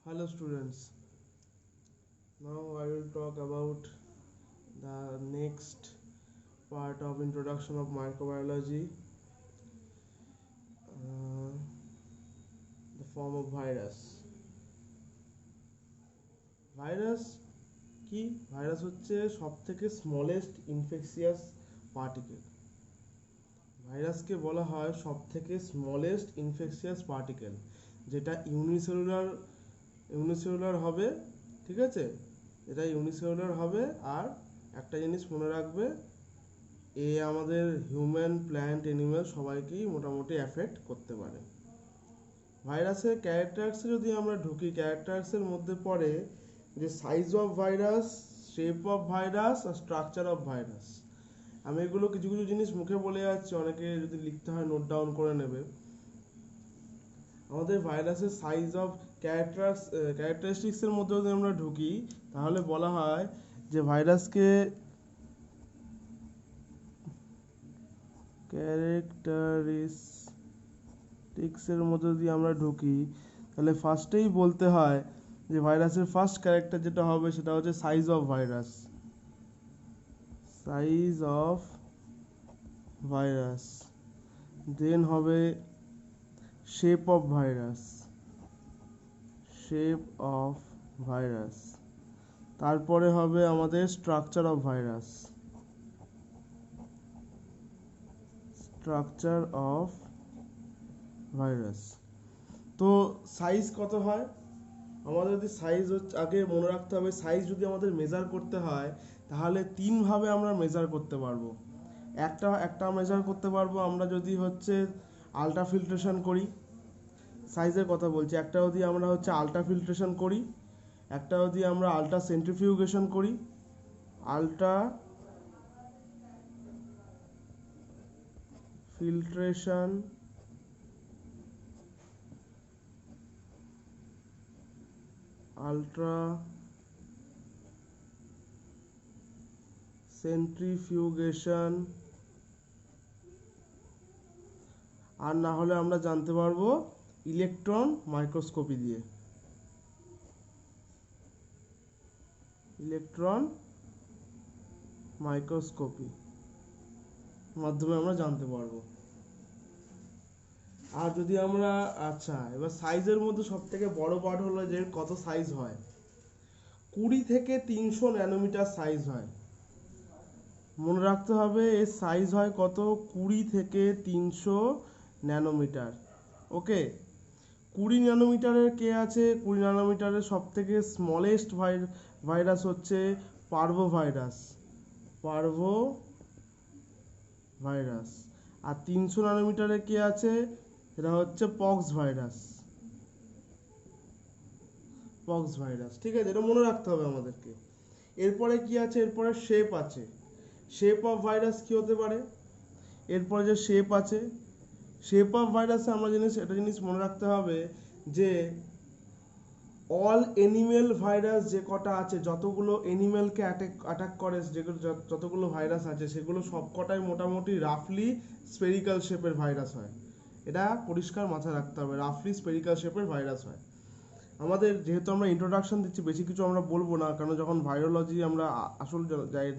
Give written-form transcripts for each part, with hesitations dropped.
Hello students, now I will talk about the next part of introduction of microbiology, uh, the form of virus. Virus কি? Virus হচ্ছে সবথেকে smallest infectious particle. ভাইরাসকে বলা হয় সবথেকে smallest infectious particle, যেটা unicellular হবে। ঠিক আছে, এটা ইউনিসেলুলার হবে। আর একটা জিনিস মনে রাখবে, আমাদের হিউম্যান, প্ল্যান্ট, অ্যানিমেল সবাইকেই মোটামুটি অ্যাফেক্ট করতে পারে। ভাইরাসের ক্যারেক্টার্সে যদি আমরা ঢুকি, ক্যারেক্টার্সের মধ্যে পড়ে যে size of virus, shape of virus আর স্ট্রাকচার অফ ভাইরাস। আমি এগুলো কিছু কিছু জিনিস মুখে বলে যাচ্ছি, অনেকে যদি লিখতে হয় নোট ডাউন করে নেবে। আমাদের ভাইরাসের সাইজ অফ ক্যারেক্টারিস্টিক্সের মধ্যে যদি আমরা ঢুকি, তাহলে বলা হয় যে ভাইরাসকে ক্যারেক্টারিস্টিক্সের মধ্যে যদি আমরা ঢুকি, তাহলে ফার্স্টেই বলতে হয় যে ভাইরাসের ফার্স্ট ক্যারেক্টার যেটা হবে সেটা হচ্ছে size of virus. Size of virus, then হবে shape of virus, shape of virus, তারপরে হবে আমাদের structure of virus, structure of virus. তো সাইজ কত হয় আমাদের? যদি সাইজ হচ্ছে, আগে মনে রাখতে হবে সাইজ যদি আমাদের মেজার করতে হয় তাহলে তিনভাবে আমরা মেজার করতে পারবো। একটা মেজার করতে পারবো আমরা যদি হচ্ছে আলট্রা ফিল্ট্রেশন করি, সাইজের কথা বলছি। একটা যদি আমরা হচ্ছে আলট্রা ফিল্ট্রেশন করি, একটা যদি আমরা আলট্রা সেন্ট্রিফিউগেশন করি, আলট্রা ফিল্ট্রেশন, আলট্রা সেন্ট্রিফিউগেশন, আর না হলে আমরা জানতে পারবো ইলেকট্রন মাইক্রোস্কোপি দিয়ে, ইলেকট্রন মাইক্রোস্কোপি মাধ্যমে আমরা জানতে পারবো। আর যদি আমরা এবার সাইজের মধ্যে সব থেকে বড় পার্ট হলো যে কত সাইজ হয়। 20 থেকে 300 ন্যানোমিটার সাইজ হয়। মনে রাখতে হবে এর সাইজ হয় কত? 20 থেকে 300 ন্যানোমিটার। ওকে, 20 ন্যানোমিটারের কে আছে? 20 ন্যানোমিটারের সব থেকে স্মলেস্ট ভাইরাস হচ্ছে পার্ভো ভাইরাস, পার্ভো ভাইরাস। আর 300 ন্যানোমিটারে কে আছে? এটা হচ্ছে পক্স ভাইরাস, পক্স ভাইরাস। ঠিক আছে, এটা মনে রাখতে হবে আমাদেরকে। এরপরে কি আছে? এরপরে শেপ আছে। শেপ অফ ভাইরাস কি হতে পারে? এরপরে যে শেপ আছে, শেপ অফ ভাইরাসে আমরা একটা জিনিস মনে রাখতে হবে যে অল এনিমেল ভাইরাস যে কটা আছে, যতগুলো এনিমেলকে অ্যাটাক করে, যেগুলো যতগুলো ভাইরাস আছে সেগুলো সব কটাই মোটামুটি রাফলি স্পেরিক্যাল শেপের ভাইরাস হয়। এটা পরিষ্কার মাথায় রাখতে হবে, রাফলি স্পেরিক্যাল শেপের ভাইরাস হয়। আমাদের যেহেতু আমরা ইন্ট্রোডাকশন দিচ্ছি, বেশি কিছু আমরা বলবো না, কারণ যখন ভাইরোলজি আমরা আসল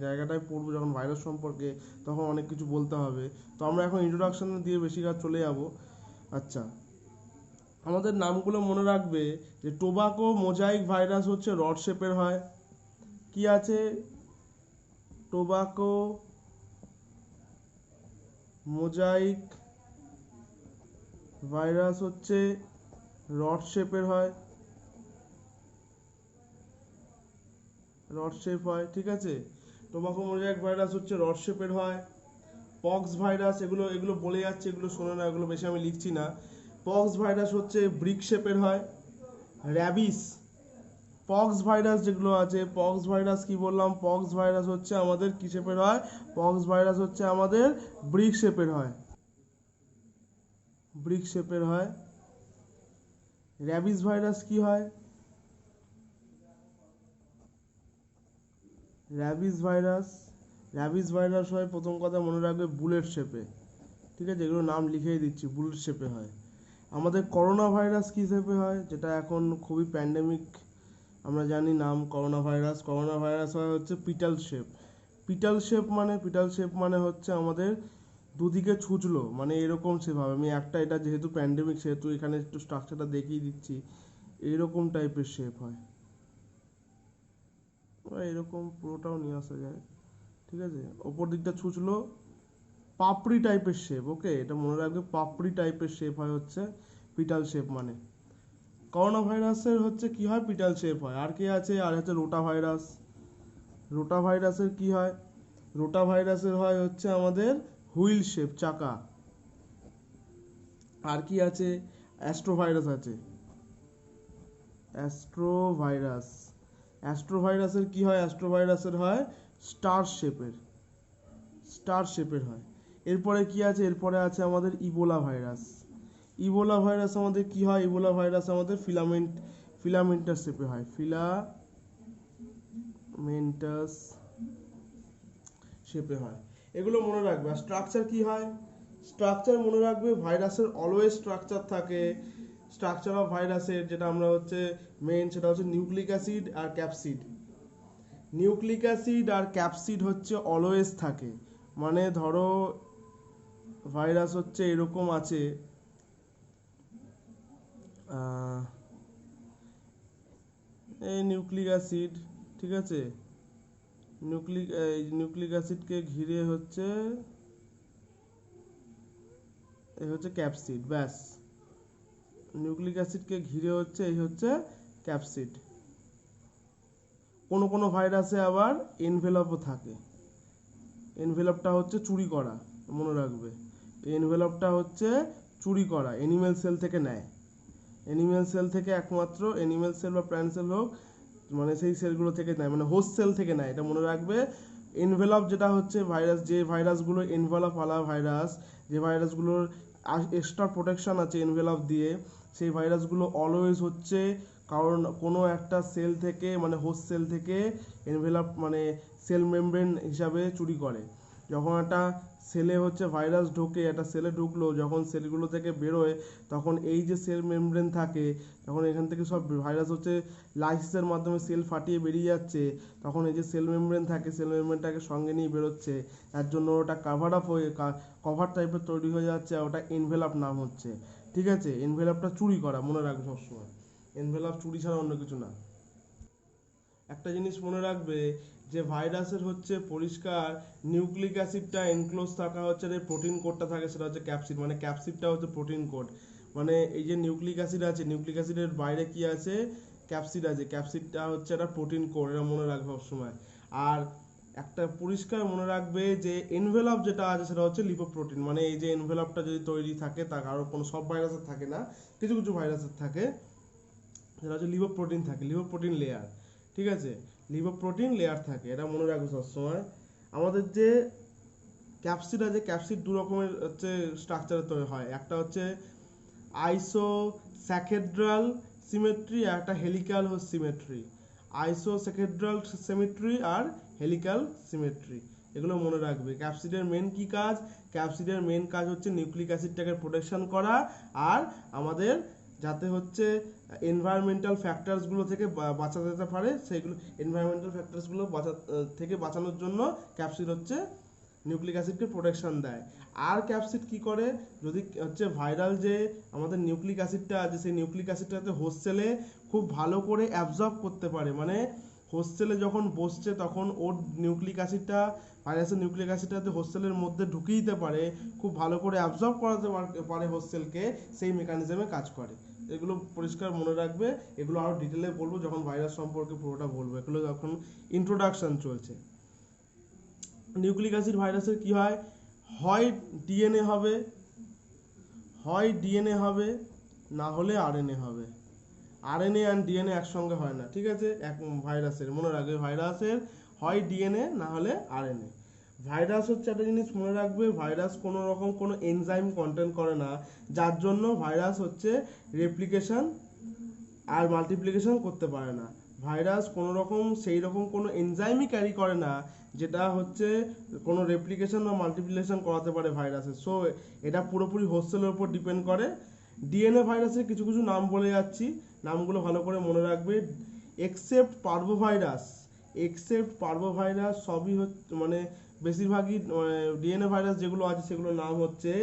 জায়গাটায় পড়বো, যখন ভাইরাস সম্পর্কে, তখন অনেক কিছু বলতে হবে। তো আমরা এখন ইন্ট্রোডাকশন দিয়ে বেশি কাজ চলে যাব। আচ্ছা, আমাদের নামগুলো মনে রাখবে যে টোবাকো মোজাইক ভাইরাস হচ্ছে রড শেপের হয়। কি আছে? টোবাকো মোজাইক ভাইরাস হচ্ছে রড শেপের হয়, রড শেপ হয়। ঠিক আছে, টোবাকো মোজাইক ভাইরাস হচ্ছে রড শেপের হয়। পক্স ভাইরাস, এগুলো এগুলো বলে যাচ্ছে, এগুলো শোনো না, এগুলো বেশি আমি লিখছি না। পক্স ভাইরাস হচ্ছে ব্রিক শেপের হয়। র্যাবিস, পক্স ভাইরাস যেগুলো আছে, পক্স ভাইরাস কি বললাম? পক্স ভাইরাস হচ্ছে আমাদের কি শেপের হয়? পক্স ভাইরাস হচ্ছে আমাদের ব্রিক শেপের হয়, ব্রিক শেপের হয়। র্যাবিস ভাইরাস কি হয়? র্যাবিস ভাইরাস হয়, প্রথম কথা মনে রাখবে, বুলেট শেপে। ঠিক আছে, এগুলো নাম লিখেই দিচ্ছি, বুলেট শেপে হয়। আমাদের করোনা ভাইরাস কী শেপে হয়, যেটা এখন খুবই প্যান্ডেমিক, আমরা জানি নাম করোনা ভাইরাস। করোনা ভাইরাস হয় হচ্ছে পিটাল শেপ। পিটাল শেপ মানে হচ্ছে আমাদের দুদিকে ছুঁচলো, মানে এরকম শেপ হবে। আমি একটা, এটা যেহেতু প্যান্ডেমিক সেহেতু এখানে একটু স্ট্রাকচারটা দেখিয়ে দিচ্ছি, এইরকম টাইপের শেপ হয়। এরকম পুরোটাও নিয়ে আসা যায়, ঠিক আছে। ওপর দিকটা ছুঁচলো, পাপড়ি টাইপের শেপ, ওকে, এটা মনে রাখবে, পাপড়ি টাইপের শেপ হয় হচ্ছে পিটাল শেপ মানে। করোনা ভাইরাসের হচ্ছে কি হয়, পিটাল শেপ হয়। আর কি আছে, আর হচ্ছে রোটা ভাইরাস। রোটা ভাইরাসের কি হয়, রোটা ভাইরাসের হয় হচ্ছে আমাদের হুইল শেপ, চাকা। আর কি আছে, অ্যাস্ট্রোভাইরাস আছে, অ্যাস্ট্রোভাইরাস। অ্যাস্ট্রোভাইরাসের কি হয়, অ্যাস্ট্রোভাইরাসের হয় স্টার শেপের হয়। এরপরে কি আছে, এরপরে আছে আমাদের ইবোলা ভাইরাস। ইবোলা ভাইরাস আমাদের কি হয়, ইবোলা ভাইরাস আমাদের ফিলামেন্টাস শেপে হয়, ফিলামেন্টাস শেপে হয়। এগুলো মনে রাখবে। আর স্ট্রাকচার কি হয়, স্ট্রাকচার মনে রাখবে, ভাইরাসের অলওয়েজ স্ট্রাকচার থাকে। স্ট্রাকচার অফ ভাইরাসের যেটা আমরা হচ্ছে মেন, সেটা হচ্ছে নিউক্লিক অ্যাসিড আর ক্যাপসিড। নিউক্লিক অ্যাসিড আর ক্যাপসিড হচ্ছে অলওয়েজ থাকে। মানে ধরো ভাইরাস হচ্ছে এরকম আছে, এই নিউক্লিক অ্যাসিড, ঠিক আছে, নিউক্লিক অ্যাসিডকে ঘিরে হচ্ছে এই হচ্ছে ক্যাপসিড, ব্যাস। নিউক্লিক অ্যাসিডকে ঘিরে হচ্ছে এই হচ্ছে ক্যাপসিড। কোনো কোনো ভাইরাসে আবার এনভেলপও থাকে। এনভেলপটা হচ্ছে চুরি করা, মনে রাখবে। এনভেলপটা হচ্ছে চুরি করা, অ্যানিমেল সেল থেকে নেয়। অ্যানিমেল সেল থেকে একমাত্র, অ্যানিমেল সেল বা প্ল্যান্ট সেল হোক, মানে সেই সেলগুলো থেকে নেয়, মানে হোস্ট সেল থেকে নেয়, এটা মনে রাখবে। এনভেলপ যেটা হচ্ছে ভাইরাস, যে ভাইরাসগুলো এনভেলপ ওয়ালা ভাইরাস, যে ভাইরাসগুলোর এক্সট্রা প্রোটেকশন আছে এনভেলপ দিয়ে, সেই ভাইরাসগুলো অলওয়েজ হচ্ছে কারণ কোনো একটা সেল থেকে, মানে হোস্ট সেল থেকে এনভেলপ মানে সেল মেমব্রেন হিসাবে চুরি করে। যখন একটা সেলে হচ্ছে ভাইরাস ঢোকে, একটা সেলে ঢুকলো, যখন সেলগুলো থেকে বেরোয়, তখন এই যে সেল মেমব্রেন থাকে, তখন এখান থেকে সব ভাইরাস হচ্ছে লাইসিসের মাধ্যমে সেল ফাটিয়ে বেরিয়ে যাচ্ছে, তখন এই যে সেল মেমব্রেন থাকে, সেল মেমব্রেনটাকে সঙ্গে নিয়ে বেরোচ্ছে, তার জন্য ওটা কাভার আপ হয়ে কভার টাইপের তৈরি হয়ে যাচ্ছে, ওটা এনভেলপ নাম হচ্ছে, ঠিক আছে। এনভেলপটা চুরি করা, মনে রাখবে সবসময়, এনভেলপ চুরি ছাড়া অন্য কিছু না। একটা জিনিস মনে রাখবে, যে ভাইরাসের হচ্ছে পরিষ্কার নিউক্লিক অ্যাসিডটা এনক্লোজ থাকা হচ্ছে, যে প্রোটিন কোডটা থাকে সেটা হচ্ছে ক্যাপসিড, মানে ক্যাপসিডটা হচ্ছে প্রোটিন কোড। মানে এই যে নিউক্লিক অ্যাসিড আছে, নিউক্লিক অ্যাসিডের বাইরে কি আছে, ক্যাপসিড আছে, ক্যাপসিডটা হচ্ছে একটা প্রোটিন কোড, এটা মনে রাখবে সবসময়। আর একটা পরিষ্কার মনে রাখবে যে এনভেলপ যেটা আছে সেটা হচ্ছে লিপোপ্রোটিন, মানে এই যে এনভেলপটা যদি তৈরি থাকে, তা কারো কোনো, সব ভাইরাসের থাকে না, কিছু কিছু ভাইরাসের থাকে, সেটা হচ্ছে লিপোপ্রোটিন থাকে, লিপোপ্রোটিন লেয়ার, ঠিক আছে, লিপোপ্রোটিন লেয়ার থাকে, এটা মনে রাখবো সবসময়। আমাদের যে ক্যাপসিড আছে, ক্যাপসিড দু রকমের হচ্ছে স্ট্রাকচারে তৈরি হয়, একটা হচ্ছে আইসোস্যাকেড্রাল সিমেট্রি, আর একটা হেলিক্যাল সিমেট্রি। আইসোস্যাকেড্রাল সিমেট্রি আর হেলিক্যাল সিমেট্রি, এগুলো মনে রাখবে। ক্যাপসিডের মেন কি কাজ, ক্যাপসিডের মেন কাজ হচ্ছে নিউক্লিক অ্যাসিডটাকে প্রোটেকশন করা, আর আমাদের যাতে হচ্ছে এনভায়রনমেন্টাল ফ্যাক্টরসগুলো থেকে বাঁচা যেতে পারে, সেইগুলো এনভায়রনমেন্টাল ফ্যাক্টরসগুলো থেকে বাঁচানোর জন্য ক্যাপসিড হচ্ছে নিউক্লিক অ্যাসিডকে প্রোটেকশন দেয়। আর ক্যাপসিড কি করে, যদি হচ্ছে ভাইরাল যে আমাদের নিউক্লিক অ্যাসিডটা আছে, সেই নিউক্লিক অ্যাসিডটা যাতে হোস্ট সেলে খুব ভালো করে অ্যাবজর্ব করতে পারে, মানে হোস্ট সেলে যখন বসছে তখন ওর নিউক্লিক অ্যাসিডটা, ভাইরাসের নিউক্লিক অ্যাসিডটা যাতে হোস্ট সেলের মধ্যে ঢুকিয়ে দিতে পারে, খুব ভালো করে অ্যাবজর্ব করাতে পারে হোস্ট সেলকে, সেই মেকানিজমে কাজ করে। এগুলো পরিষ্কার মনে রাখবে। এগুলো আরও ডিটেলে বলবো যখন ভাইরাস সম্পর্কে পুরোটা বলবো, এগুলো যখন ইন্ট্রোডাকশন চলছে। নিউক্লিক অ্যাসিড ভাইরাসের কি হয়, হয় ডিএনএ হবে, না হলে আরএনএ হবে। আরএনএ অ্যান্ড ডিএনএ একসঙ্গে হয় না, ঠিক আছে, এক ভাইরাসের, মনে রাখবে ভাইরাসের হয় ডিএনএ না হলে আরএনএ। ভাইরাস হচ্ছে একটা জিনিস মনে রাখবে, ভাইরাস কোনো রকম কোনো এনজাইম কন্টেন করে না, যার জন্য ভাইরাস হচ্ছে রেপ্লিকেশন আর মাল্টিপ্লিকেশন করতে পারে না। ভাইরাস কোনো রকম সেই রকম কোনো এনজাইমই ক্যারি করে না যেটা হচ্ছে কোনো রেপ্লিকেশন বা মাল্টিপ্লিকেশন করাতে পারে ভাইরাসের। সো এটা পুরোপুরি হোস্ট সেলের উপর ডিপেন্ড করে। ডিএনএ ভাইরাসের কিছু কিছু নাম বলে যাচ্ছি, নামগুলো ভালো করে মনে রাখবে। এক্সেপ্ট পার্ভোভাইরাস সবই মানে বেশিরভাগই ডিএনএ ভাইরাস যেগুলো আছে সেগুলোর নাম হচ্ছে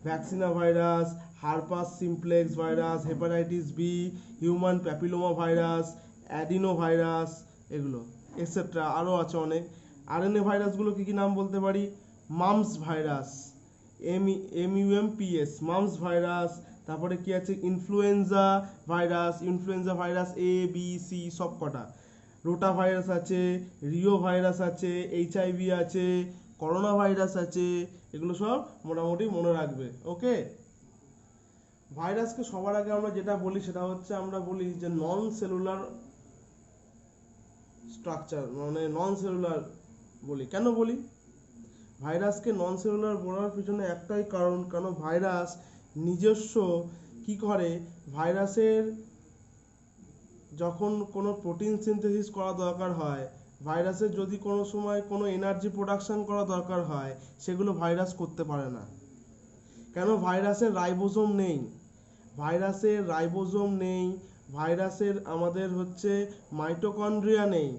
vaccinia virus, herpes simplex virus, hepatitis B, human papilloma virus, adeno virus, এগুলো এক্সেট্রা আরও আছে অনেক। আরএনএ ভাইরাসগুলো কী কী নাম বলতে পারি? Mum's virus, MUMPS, mum's virus. তারপরে কি আছে? Influenza virus A B C সব কটা। রোটা ভাইরাস আছে, রিও ভাইরাস আছে, HIV আছে, করোনা ভাইরাস আছে, এগুলো সব মোটামুটি মনে রাখবে। ওকে, ভাইরাসকে সবার আগে আমরা যেটা বলি সেটা হচ্ছে আমরা বলি যে নন সেলুলার স্ট্রাকচার, মানে নন সেলুলার বলি। কেন বলি ভাইরাসকে নন সেলুলার বলার পিছনে একটাই কারণ, কেন ভাইরাস নিজস্ব কি করে, ভাইরাসের যখন কোনো প্রোটিন সিনথেসিস করা দরকার হয়, ভাইরাসের যদি কোনো সময় কোনো এনার্জি প্রোডাকশন করা দরকার হয়, সেগুলো ভাইরাস করতে পারে না। কেন? ভাইরাসের রাইবোজোম নেই, ভাইরাসের আমাদের হচ্ছে মাইটোকন্ড্রিয়া নেই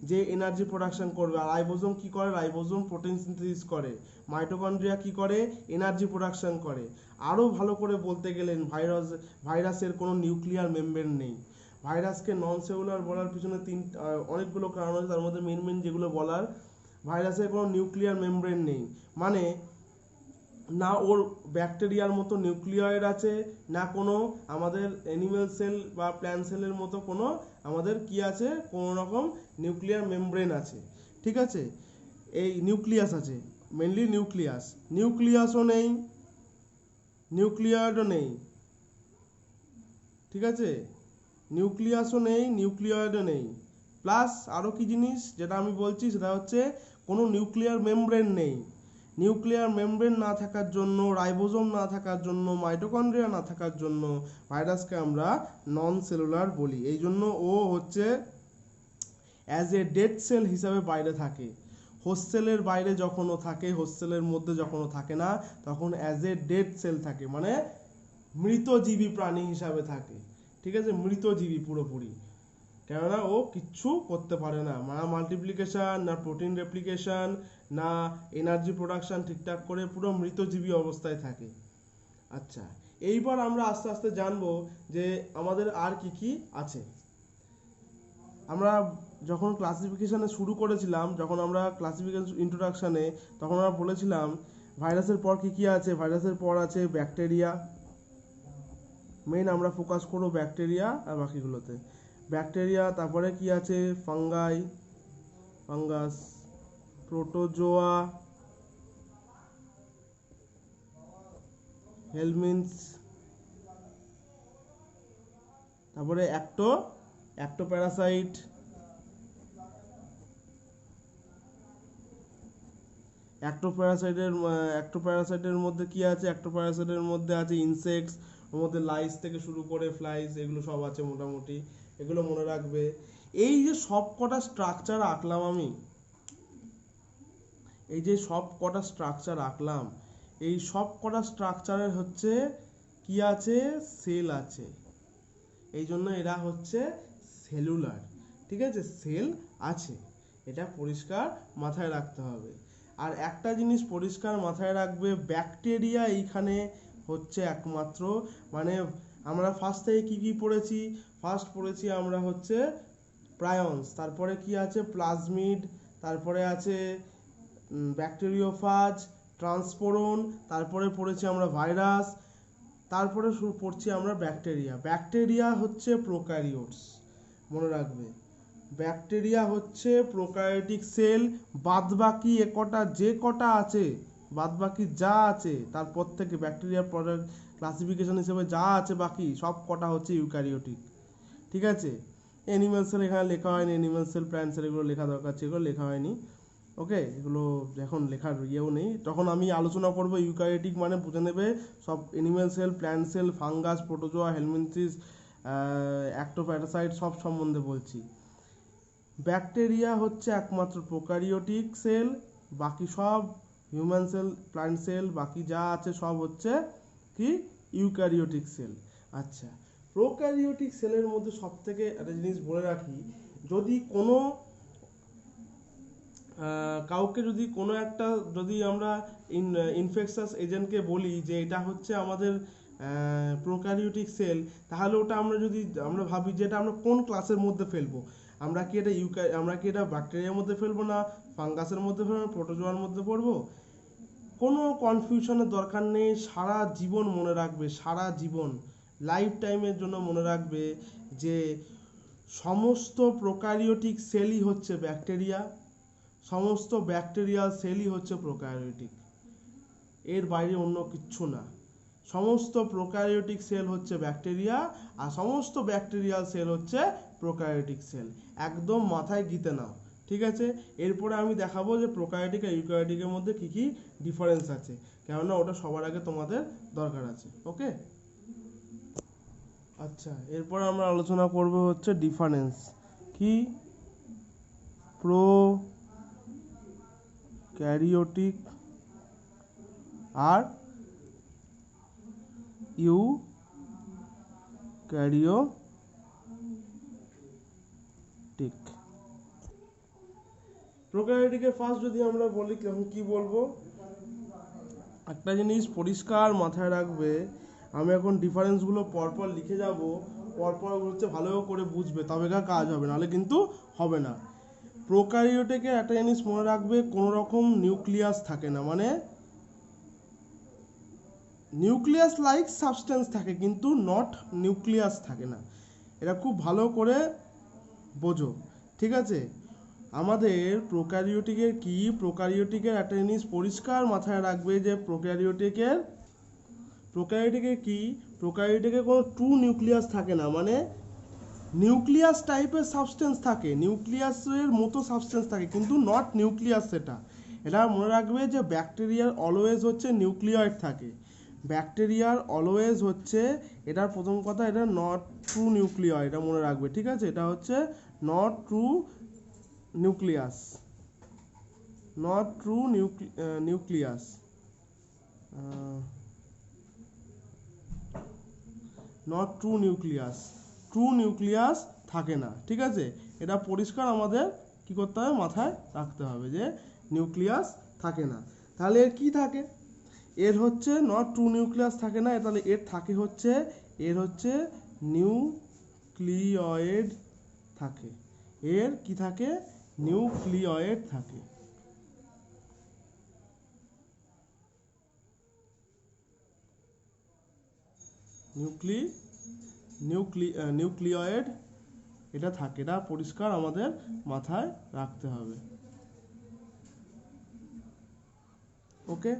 যে এনার্জি প্রোডাকশন করবে। আর রাইবোজোম কি করে? রাইবোজোম প্রোটিন সিনথেসিস করে, মাইটোকন্ড্রিয়া কি করে? এনার্জি প্রোডাকশন করে। আরও ভালো করে বলতে গেলেন ভাইরাসের কোনো নিউক্লিয়ার মেমব্রেন নেই। ভাইরাসকে নন সেলুলার বলার পিছনে অনেকগুলো কারণ আছে, তার মধ্যে মেন যেগুলো বলার, ভাইরাসের কোনো নিউক্লিয়ার মেমব্রেন নেই, মানে না ওর ব্যাকটেরিয়ার মতো নিউক্লিয়য়েড আছে, না কোনো আমাদের অ্যানিমেল সেল বা প্ল্যান্ট সেলের মতো কোনো আমাদের কি আছে, কোনো রকম নিউক্লিয়ার মেমব্রেন আছে। ঠিক আছে, এই নিউক্লিয়াস আছে, মেনলি নিউক্লিয়াসও নেই, নিউক্লিয়য়েডও নেই। ঠিক আছে, নিউক্লিয়য়েডও নেই, প্লাস আরও কি জিনিস যেটা আমি বলছি সেটা হচ্ছে কোনো নিউক্লিয়ার মেমব্রেন নেই। নিউক্লিয়ার মেমব্রেন না থাকার জন্য, রাইবোজোম না থাকার জন্য, মাইটোকন্ড্রিয়া না থাকার জন্য ভাইরাসকে আমরা নন সেলুলার বলি। এই জন্য ও হচ্ছে অ্যাজ এ ডেড সেল হিসাবে বাইরে থাকে। হোস্টেলের বাইরে যখন ও থাকে, হোস্টেলের মধ্যে যখন ও থাকে না, তখন অ্যাজ এ ডেড সেল থাকে, মানে মৃতজীবী প্রাণী হিসাবে থাকে। ঠিক আছে, মৃতজীবী পুরোপুরি, কেননা ও কিচ্ছু করতে পারে না, না মাল্টিপ্লিকেশন, না প্রোটিন রেপ্লিকেশন, না এনার্জি প্রোডাকশন ঠিকঠাক করে, পুরো মৃতজীবী অবস্থায় থাকে। আচ্ছা, এইবার আমরা আস্তে আস্তে জানবো যে আমাদের আর কি কি আছে। আমরা যখন ক্লাসিফিকেশানে শুরু করেছিলাম, যখন আমরা ক্লাসিফিকেশন ইন্ট্রোডাকশানে, তখন আমরা বলেছিলাম ভাইরাসের পর কি কি আছে। ভাইরাসের পর আছে ব্যাকটেরিয়া, মেইন আমরা ফোকাস করব ব্যাকটেরিয়া আর বাকিগুলোতে। ব্যাকটেরিয়া, তারপরে কি আছে? ফাঙ্গাস, প্রোটোজোয়া, হেলমিনথস, তারপরে অ্যাক্টোপ্যারাসাইট, অ্যাক্টোপ্যারাসাইটের মধ্যে কি আছে? অ্যাক্টোপ্যারাসাইটের মধ্যে আছে ইনসেক্টস, ওর মধ্যে লাইস থেকে শুরু করে ফ্লাইস, এগুলো সব আছে মোটামুটি, এগুলো মনে রাখবে। এই যে সব কটা স্ট্রাকচার আঁকলাম এই সব কটা স্ট্রাকচারের হচ্ছে কি আছে? সেল আছে, এই জন্য এরা হচ্ছে সেলুলার। ঠিক আছে, সেল আছে, এটা পরিষ্কার মাথায় রাখতে হবে। আর একটা জিনিস পরিষ্কার মাথায় রাখবে, ব্যাকটেরিয়া এইখানে হচ্ছে একমাত্র, মানে আমরা ফার্স্ট থেকে কি কি পড়েছি? ফার্স্ট পড়েছি আমরা হচ্ছে প্রায়ন্স, তারপরে কি আছে? প্লাজমিড, তারপরে আছে ব্যাকটেরিওফাজ, ট্রান্সপোরন, তারপরে পড়েছি আমরা ভাইরাস, তারপরে পড়ছি আমরা ব্যাকটেরিয়া হচ্ছে প্রোক্যারিওটস, মনে রাখবে। ব্যাকটেরিয়া হচ্ছে প্রোক্যারিওটিক সেল, বাদবাকি যে কটা আছে, বাদবাকি যা আছে তারপর থেকে ব্যাকটেরিয়া প্রোডাক্ট ক্লাসিফিকেশন হিসেবে যা আছে বাকি সব কটা হচ্ছে ইউক্যারিওটিক। ঠিক আছে, অ্যানিম্যাল সেল এখানে লেখা হয়নি, অ্যানিম্যাল সেল, প্ল্যান্ট সেল এগুলো লেখা দরকার ছিল, এগুলো লেখা হয়নি। ওকে, এগুলো এখন লেখার ইয়েও নেই, তখন আমি আলোচনা করবো ইউক্যারিওটিক মানে বুঝে নেবে সব, animal cell, plant cell, fungus, protozoa, helminths, ectoparasite সব সম্বন্ধে বলছি। ব্যাকটেরিয়া হচ্ছে একমাত্র প্রোক্যারিওটিক সেল, বাকি সব হিউম্যান সেল, প্ল্যান্ট সেল, বাকি যা আছে সব হচ্ছে কি ইউক্যারিওটিক সেল। আচ্ছা, প্রোক্যারিওটিক সেলের মধ্যে সবথেকে একটা জিনিস বলে রাখি, যদি কোনো কাউকে যদি কোনো একটা যদি আমরা ইনফেকশাস এজেন্টকে বলি যে এটা হচ্ছে আমাদের প্রোক্যারিওটিক সেল, তাহলে ওটা আমরা ভাবি যে এটা আমরা কোন ক্লাসের মধ্যে ফেলবো। আমরা কি এটা ব্যাকটেরিয়ার মধ্যে ফেলবো, না ফাঙ্গাসের মধ্যে ফেলবো, প্রোটোজোয়ার মধ্যে পড়বো? কোনো কনফিউশনের দরকার নেই, সারা জীবন মনে রাখবে, সারা জীবন লাইফ টাইমের জন্য মনে রাখবে যে সমস্ত প্রোক্যারিওটিক সেলই হচ্ছে ব্যাকটেরিয়া, সমস্ত ব্যাকটেরিয়াল সেলই হচ্ছে প্রোক্যারিওটিক, এর বাইরে অন্য কিচ্ছু না। সমস্ত প্রোক্যারিওটিক সেল হচ্ছে ব্যাকটেরিয়া, আর সমস্ত ব্যাকটেরিয়াল সেল হচ্ছে প্রোক্যারিওটিক সেল। একদম মাথায় গিতে নাও, ঠিক আছে? এরপরে আমি দেখাবো যে প্রোক্যারিওটিক আর ইউক্যারিওটিকের মধ্যে কী কী ডিফারেন্স আছে, কেননা ওটা সবার আগে তোমাদের দরকার আছে। ওকে, আচ্ছা, এরপর আমরা আলোচনা করব হচ্ছে ডিফারেন্স কি প্রোক্যারিওটিক আর ইউক্যারিওটিক। প্রোক্যারিওটিকের ফার্স্ট যদি আমরা বলি, তখন কি বলবো? একটা জিনিস পরিষ্কার মাথায় রাখবে, আমি এখন ডিফারেন্সগুলো পরপর লিখে যাব, পরপর হচ্ছে ভালো করে বুঝবে, তবে কাজ হবে, নাহলে কিন্তু হবে না। প্রোক্যারিওটিকে একটা জিনিস মনে রাখবে, কোনো রকম নিউক্লিয়াস থাকে না, মানে নিউক্লিয়াস লাইক সাবস্টেন্স থাকে কিন্তু নট নিউক্লিয়াস থাকে না। এটা খুব ভালো করে বোঝো, ঠিক আছে? আমাদের প্রোক্যারিওটিকের একটা জিনিস পরিষ্কার মাথায় রাখবে যে প্রোক্যারিওটিকের কোনো ট্রু নিউক্লিয়াস থাকে না, মানে নিউক্লিয়াস টাইপের সাবস্টেন্স থাকে, নিউক্লিয়াসের মতো সাবস্টেন্স থাকে কিন্তু নট নিউক্লিয়াস। এটা মনে রাখবে যে ব্যাকটেরিয়ার অলওয়েজ হচ্ছে নিউক্লিয়য়েড থাকে, ব্যাকটেরিয়ার অলওয়েজ হচ্ছে, এটার প্রথম কথা, এটা নট ট্রু নিউক্লিয়য়েড, এটা মনে রাখবে, ঠিক আছে? এটা হচ্ছে not true nucleus, not true nucleus, not true nucleus, true nucleus থাকে না, ঠিক আছে? এটা পরিষ্কার আমাদের কি করতে হবে, মাথায় রাখতে হবে যে নিউক্লিয়াস থাকে না। তাহলে এর কি থাকে? এর হচ্ছে নট ট্রু নিউক্লিয়াস থাকে না, তাহলে এর থাকে হচ্ছে, এর হচ্ছে নিউক্লিয়য়েড থাকে, এর কি থাকে, নিউক্লিয়য়েড থাকে। নিউক্লিয়য়েড এটা থাকে, এটা পরিষ্কার আমাদের মাথায় রাখতে হবে। ওকে,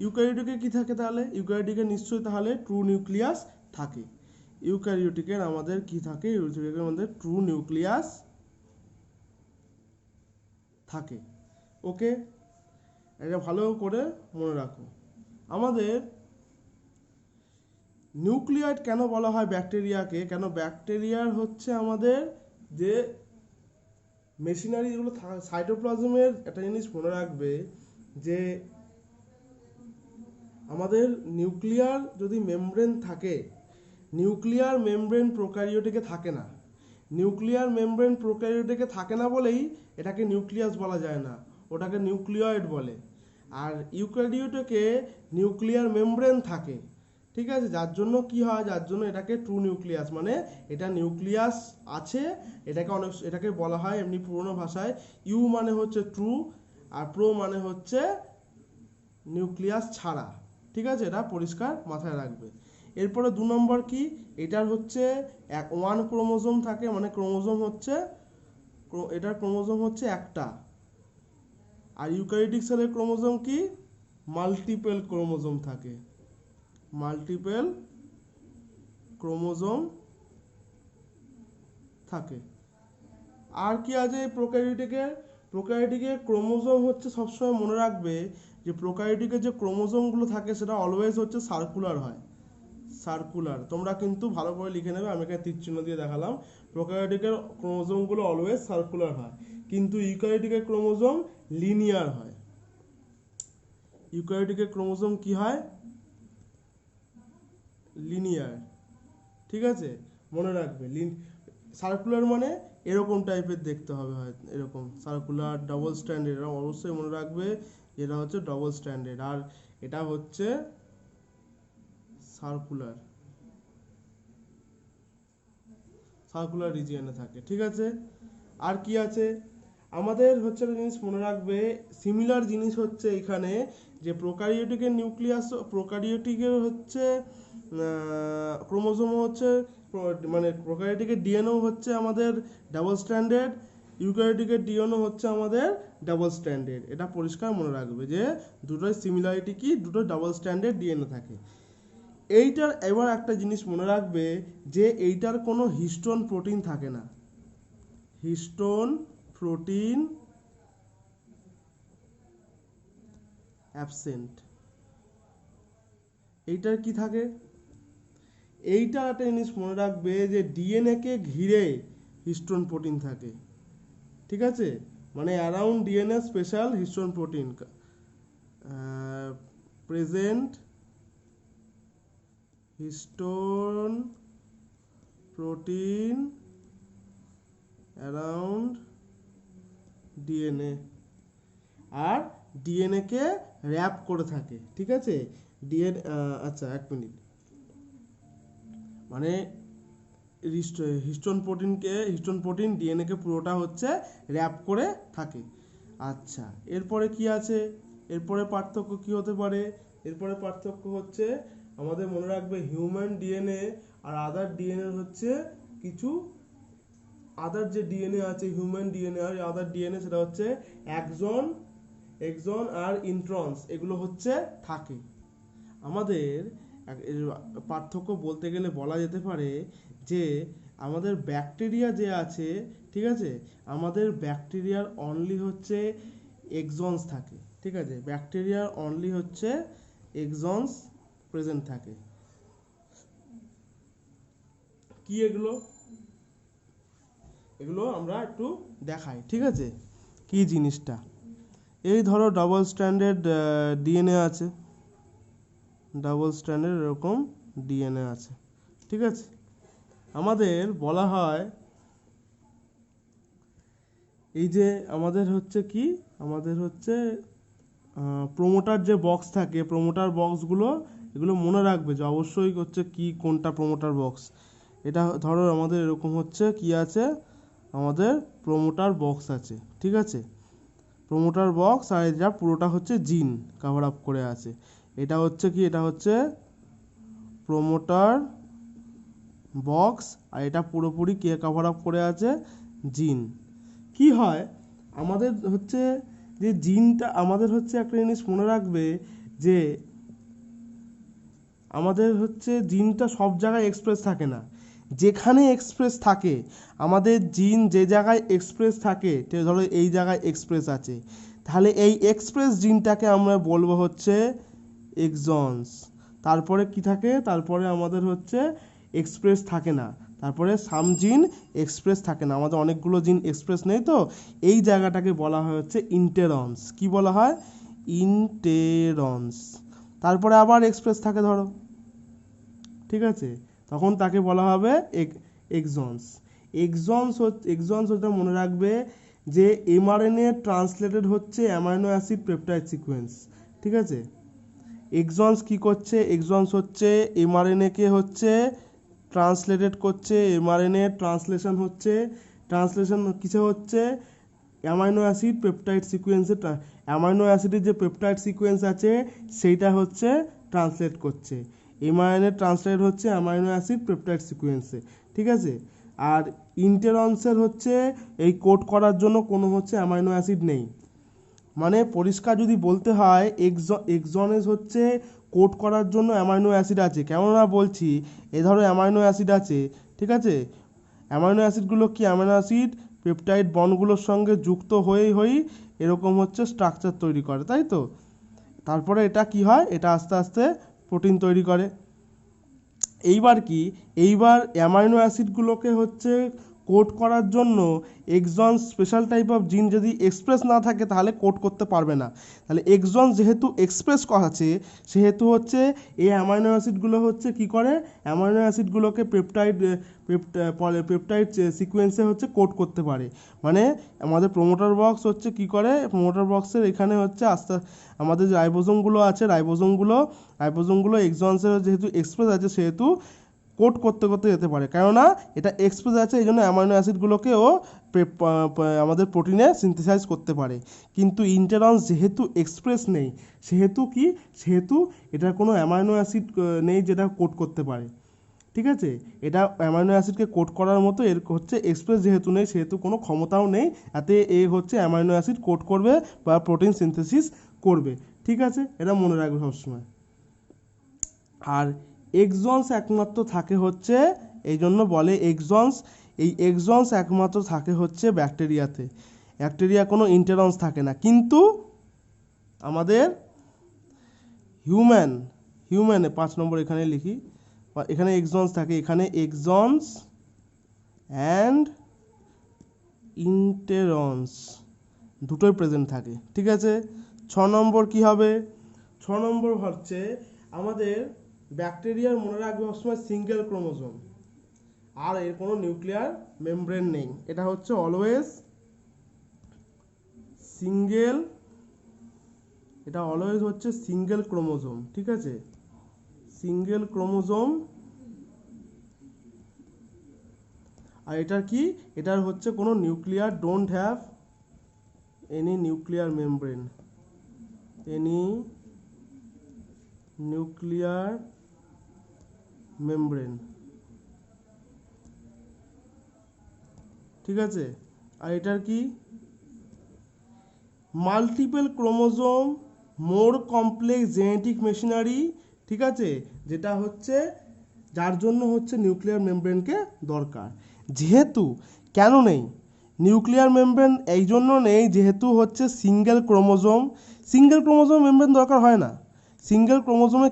ইউক্যারিওটিকে কি থাকে তাহলে? ইউক্যারিওটিকে নিশ্চয়ই তাহলে ট্রু নিউক্লিয়াস থাকে। ইউক্যারিওটিকের আমাদের কি থাকে? ইউক্যারিওটিকের আমাদের ট্রু নিউক্লিয়াস থাকে। ওকে, এটা ভালো করে মনে রাখো। আমাদের নিউক্লিয়য়েড কেন বলা হয় ব্যাকটেরিয়াকে? কেন ব্যাকটেরিয়ার হচ্ছে আমাদের যে মেশিনারিগুলো সাইটোপ্লাজমের একটা জিনিস মনে রাখবে যে আমাদের নিউক্লিয়ার যদি মেমব্রেন থাকে, নিউক্লিয়ার মেমব্রেন প্রোক্যারিওটিকে থাকে না, নিউক্লিয়ার মেমব্রেন প্রোক্যারিওটিকে থাকে না বলেই এটাকে নিউক্লিয়াস বলা যায় না, ওটাকে নিউক্লিয়য়েড বলে। আর ইউক্যারিওটিকে নিউক্লিয়ার মেমব্রেন থাকে, ঠিক আছে? যার জন্য কি হয়, যার জন্য এটাকে ট্রু নিউক্লিয়াস, মানে এটা নিউক্লিয়াস আছে, এটাকে বলা হয় এমনি পুরোনো ভাষায় ইউ মানে হচ্ছে ট্রু, আর প্রো মানে হচ্ছে নিউক্লিয়াস ছাড়া, ঠিক আছে? এটা পরিষ্কার মাথায় রাখবে। এরপরে 2 নম্বর কি, এটার হচ্ছে 1 ক্রোমোজোম থাকে, মানে ক্রোমোজোম হচ্ছে, এটার ক্রোমোজোম হচ্ছে একটা। আর ইউক্যারিওটিক সেলের ক্রোমোজোম কি, মাল্টিপল ক্রোমোজোম থাকে, মাল্টিপল ক্রোমোজোম থাকে। আর কি আছে প্রোক্যারিওটিকের ক্রোমোজোম হচ্ছে, সবসময় মনে রাখবে যে প্রোক্যারিওটিকের যে ক্রোমোজোমগুলো থাকে সেটা অলওয়েজ হচ্ছে সার্কুলার হয়, সার্কুলার। তোমরা কিন্তু ভালো করে লিখে নেবে, আমি এখানে তীর চিহ্ন দিয়ে দেখালাম। প্রোক্যারিওটিকের ক্রোমোজোমগুলো অলওয়েজ সার্কুলার হয়, কিন্তু ইউক্যারিওটিকের ক্রোমোজোম লিনিয়ার হয়। ইউক্যারিওটিকের ক্রোমোজোম কি হয়, লিনিয়ার, ঠিক আছে, মনে রাখবে। সার্কুলার মানে এরকম টাইপের দেখতে হবে, হয় এরকম সার্কুলার ডবল স্ট্যান্ডার্ড, এরকম অবশ্যই মনে রাখবে এটা হচ্ছে ডবল স্ট্যান্ডার্ড, আর এটা হচ্ছে সার্কুলার, সার্কুলার রিজিয়নে থাকে, ঠিক আছে। আর কি আছে আমাদের হচ্ছে একটা জিনিস মনে রাখবে, সিমিলার জিনিস হচ্ছে এখানে যে প্রোক্যারিওটিকের নিউক্লিয়াস, প্রোক্যারিওটিকের হচ্ছে ক্রোমোজোম হচ্ছে, মানে প্রোক্যারিওটিকের ডিএনএও হচ্ছে আমাদের ডাবল স্ট্যান্ডার্ড, ইউক্যারিওটিকের ডিএনএও হচ্ছে আমাদের ডাবল স্ট্যান্ডার্ড। এটা পরিষ্কার মনে রাখবে যে দুটোর সিমিলারিটি কি, দুটো ডাবল স্ট্যান্ডার্ড ডিএনএ থাকে। এইটার এবার একটা জিনিস মনে রাখবে যে এইটার কোনো হিস্টোন প্রোটিন থাকে না, হিস্টোন প্রোটিন অ্যাবসেন্ট। এইটার কি থাকে, এইটার একটা জিনিস মনে রাখবে যে ডিএনএ কে ঘিরে হিস্টোন প্রোটিন থাকে, ঠিক আছে, মানে around DNA special histone protein present, histone protein around DNA, আর ডিএনএ কে র্যাপ করে থাকে, ঠিক আছে, ডিএনএ। আচ্ছা এক মিনিট, মানে হিস্টোন প্রোটিন ডিএনএ কে পুরোটা হচ্ছে র্যাপ করে থাকে। আচ্ছা এরপরে কি আছে, এরপরে পার্থক্য কি হতে পারে, এরপরে পার্থক্য হচ্ছে আমাদের মনে রাখবে হিউম্যান ডিএনএ আর আদার ডিএনএ হচ্ছে কিছু, আদার যে ডিএনএ আছে হিউম্যান ডিএনএ আর আদার ডিএনএ সেটা হচ্ছে এক্সন আর ইন্ট্রনস, এগুলো হচ্ছে থাকে। আমাদের পার্থক্য বলতে গেলে বলা যেতে পারে যে আমাদের ব্যাকটেরিয়া যে আছে, ঠিক আছে, আমাদের ব্যাকটেরিয়ার অনলি হচ্ছে এক্সনস থাকে, ঠিক আছে, ব্যাকটেরিয়ার অনলি হচ্ছে এক্সনস প্রেজেন্ট থাকে। কি এগুলো, এগুলো আমরা একটু দেখাই, ঠিক আছে, কি জিনিসটা। এই ধরো ডাবল স্ট্যান্ডার্ড ডিএনএ আছে, ডাবল স্ট্যান্ডার্ড এরকম ডিএনএ আছে, ঠিক আছে। আমাদের বলা হয় এই যে আমাদের হচ্ছে কি, আমাদের হচ্ছে প্রোমোটার যে বক্স থাকে, প্রোমোটার বক্সগুলো এগুলো মনে রাখবে যে অবশ্যই হচ্ছে কি কোনটা প্রোমোটার বক্স। এটা ধরো আমাদের এরকম হচ্ছে কি আছে, আমাদের প্রোমোটার বক্স আছে, ঠিক আছে, প্রোমোটার বক্স, আর এটা পুরোটা হচ্ছে জিন কভার আপ করে আছে। এটা হচ্ছে কি, এটা হচ্ছে প্রোমোটার বক্স, আর এটা পুরোপুরি কে কভার আপ করে আছে, জিন। কি হয় আমাদের হচ্ছে যে জিনটা, আমাদের হচ্ছে একটা জিনিস মনে রাখবে যে আমাদের হচ্ছে জিনটা সব জায়গায় এক্সপ্রেস থাকে না, যেখানে এক্সপ্রেস থাকে আমাদের জিন, যে জায়গায় এক্সপ্রেস থাকে, ধরো এই জায়গায় এক্সপ্রেস আছে, তাহলে এই এক্সপ্রেস জিনটাকে আমরা বলবো হচ্ছে এক্সনস। তারপরে কি থাকে, তারপরে আমাদের হচ্ছে এক্সপ্রেস থাকে না, তারপরে সাম জিন এক্সপ্রেস থাকে না, আমাদের অনেকগুলো জিন এক্সপ্রেস নেই, তো এই জায়গাটাকে বলা হয় হচ্ছে ইন্টেরন্স। কি বলা হয়, ইন্টেরন্স। তারপরে আবার এক্সপ্রেস থাকে ধরো, ঠিক আছে, তখন তাকে বলা হবে এক্সনস। এক্সনস হচ্ছে মনে রাখবে যে এমআরএনএ ট্রান্সলেটেড হচ্ছে অ্যামাইনো অ্যাসিড পেপটাইড সিকোয়েন্স, ঠিক আছে। এক্সনস কি করছে, এক্সনস হচ্ছে এমআরএনএ কে হচ্ছে ট্রান্সলেটেড করছে, এমআরএনএ ট্রান্সলেশন হচ্ছে, ট্রান্সলেশন কিসে হচ্ছে, অ্যামাইনো অ্যাসিড পেপটাইড সিকোয়েন্সে, অ্যামাইনো অ্যাসিডের যে পেপটাইড সিকোয়েন্স আছে সেইটা হচ্ছে ট্রান্সলেট করছে, এমআরএনএ ট্রান্সলেট হচ্ছে অ্যামাইনো অ্যাসিড পেপটাইড সিকোয়েন্সে, ঠিক আছে। আর ইন্টেরন্সের হচ্ছে এই কোড করার জন্য কোনো হচ্ছে অ্যামাইনো অ্যাসিড নেই, মানে পরিষ্কার যদি বলতে হয় এক্সনেস হচ্ছে কোড করার জন্য অ্যামাইনো অ্যাসিড আছে। কেননা বলছি, এ ধরো অ্যামাইনো অ্যাসিড আছে, ঠিক আছে, অ্যামাইনো অ্যাসিডগুলো কি, অ্যামাইনো অ্যাসিড পেপটাইড বন্ডগুলোর সঙ্গে যুক্ত হয়েই এরকম হচ্ছে স্ট্রাকচার তৈরি করে, তাই তো। তারপরে এটা কি হয়, এটা আস্তে আস্তে প্রোটিন তৈরি করে। এইবার কি, এইবার অ্যামাইনো অ্যাসিডগুলোকে হচ্ছে কোড করার জন্য এক্সন স্পেশাল টাইপ অফ জিন যদি এক্সপ্রেস না থাকে তাহলে কোড করতে পারবে না। তাহলে এক্সন যেহেতু এক্সপ্রেস আছে সেহেতু হচ্ছে এই অ্যামাইনো অ্যাসিডগুলো হচ্ছে কি করে, অ্যামাইনো অ্যাসিডগুলোকে পেপটাইড সিকোয়েন্সে হচ্ছে কোড করতে পারে। মানে আমাদের প্রোমোটার বক্স হচ্ছে কি করে, প্রোমোটার বক্সের এখানে হচ্ছে আস্তে আমাদের যে রাইবোজোমগুলো আছে, রাইবোজোমগুলো এক্সনসের যেহেতু এক্সপ্রেস আছে সেহেতু কোড করতে করতে যেতে পারে, কেননা এটা এক্সপ্রেস আছে এই জন্য অ্যামাইনো অ্যাসিডগুলোকেও আমাদের প্রোটিনে সিনথেসাইজ করতে পারে। কিন্তু ইন্টারনস যেহেতু এক্সপ্রেস নেই সেহেতু এটার কোনো অ্যামাইনো অ্যাসিড নেই যেটা কোড করতে পারে। ঠিক আছে, এটা অ্যামাইনো অ্যাসিডকে কোড করার মতো এর হচ্ছে এক্সপ্রেস যেহেতু নেই সেহেতু কোনো ক্ষমতাও নেই এতে এ হচ্ছে অ্যামাইনো অ্যাসিড কোড করবে বা প্রোটিন সিনথেসিস করবে। ঠিক আছে, এটা মনে রাখবে সবসময়। আর এক্সনস একমাত্র থাকে হচ্ছে, এই জন্য বলে এক্সনস, এই এক্সনস একমাত্র থাকে হচ্ছে ব্যাকটেরিয়াতে, ব্যাকটেরিয়া কোনো ইন্টারনস থাকে না। কিন্তু আমাদের হিউম্যানে 5 নম্বর এখানে লিখি, এখানে এক্সনস থাকে, এখানে এক্সনস অ্যান্ড ইন্টারনস দুটোই প্রেজেন্ট থাকে। ঠিক আছে, 6 নম্বর কি হবে, 6 নম্বর হচ্ছে আমাদের ব্যাকটেরিয়ার মনে রাখবে সবসময় সিঙ্গেল ক্রোমোজোম আর এর কোনো নিউক্লিয়ার মেমব্রেন নেই, এটা হচ্ছে অলওয়েজ সিঙ্গেল, এটা অলওয়েজ হচ্ছে সিঙ্গেল ক্রোমোজোম। ঠিক আছে, সিঙ্গেল ক্রোমোজোম। আর এটার কি, এটার হচ্ছে কোনো nuclear don't have any nuclear membrane, any nuclear membrane. ঠিক আছে, আর এটার কি মাল্টিপল ক্রোমোজোম মোর কমপ্লেক্স জেনেটিক মেশিনারি। ঠিক আছে, যেটা হচ্ছে যার জন্য হচ্ছে নিউক্লিয়ার মেমব্রেনকে দরকার। যেহেতু কেন নেই নিউক্লিয়ার মেমব্রেন, এই জন্য নেই যেহেতু হচ্ছে সিঙ্গেল ক্রোমোজোম মেমব্রেন দরকার হয় না। সিঙ্গেল ক্রোমোজোমে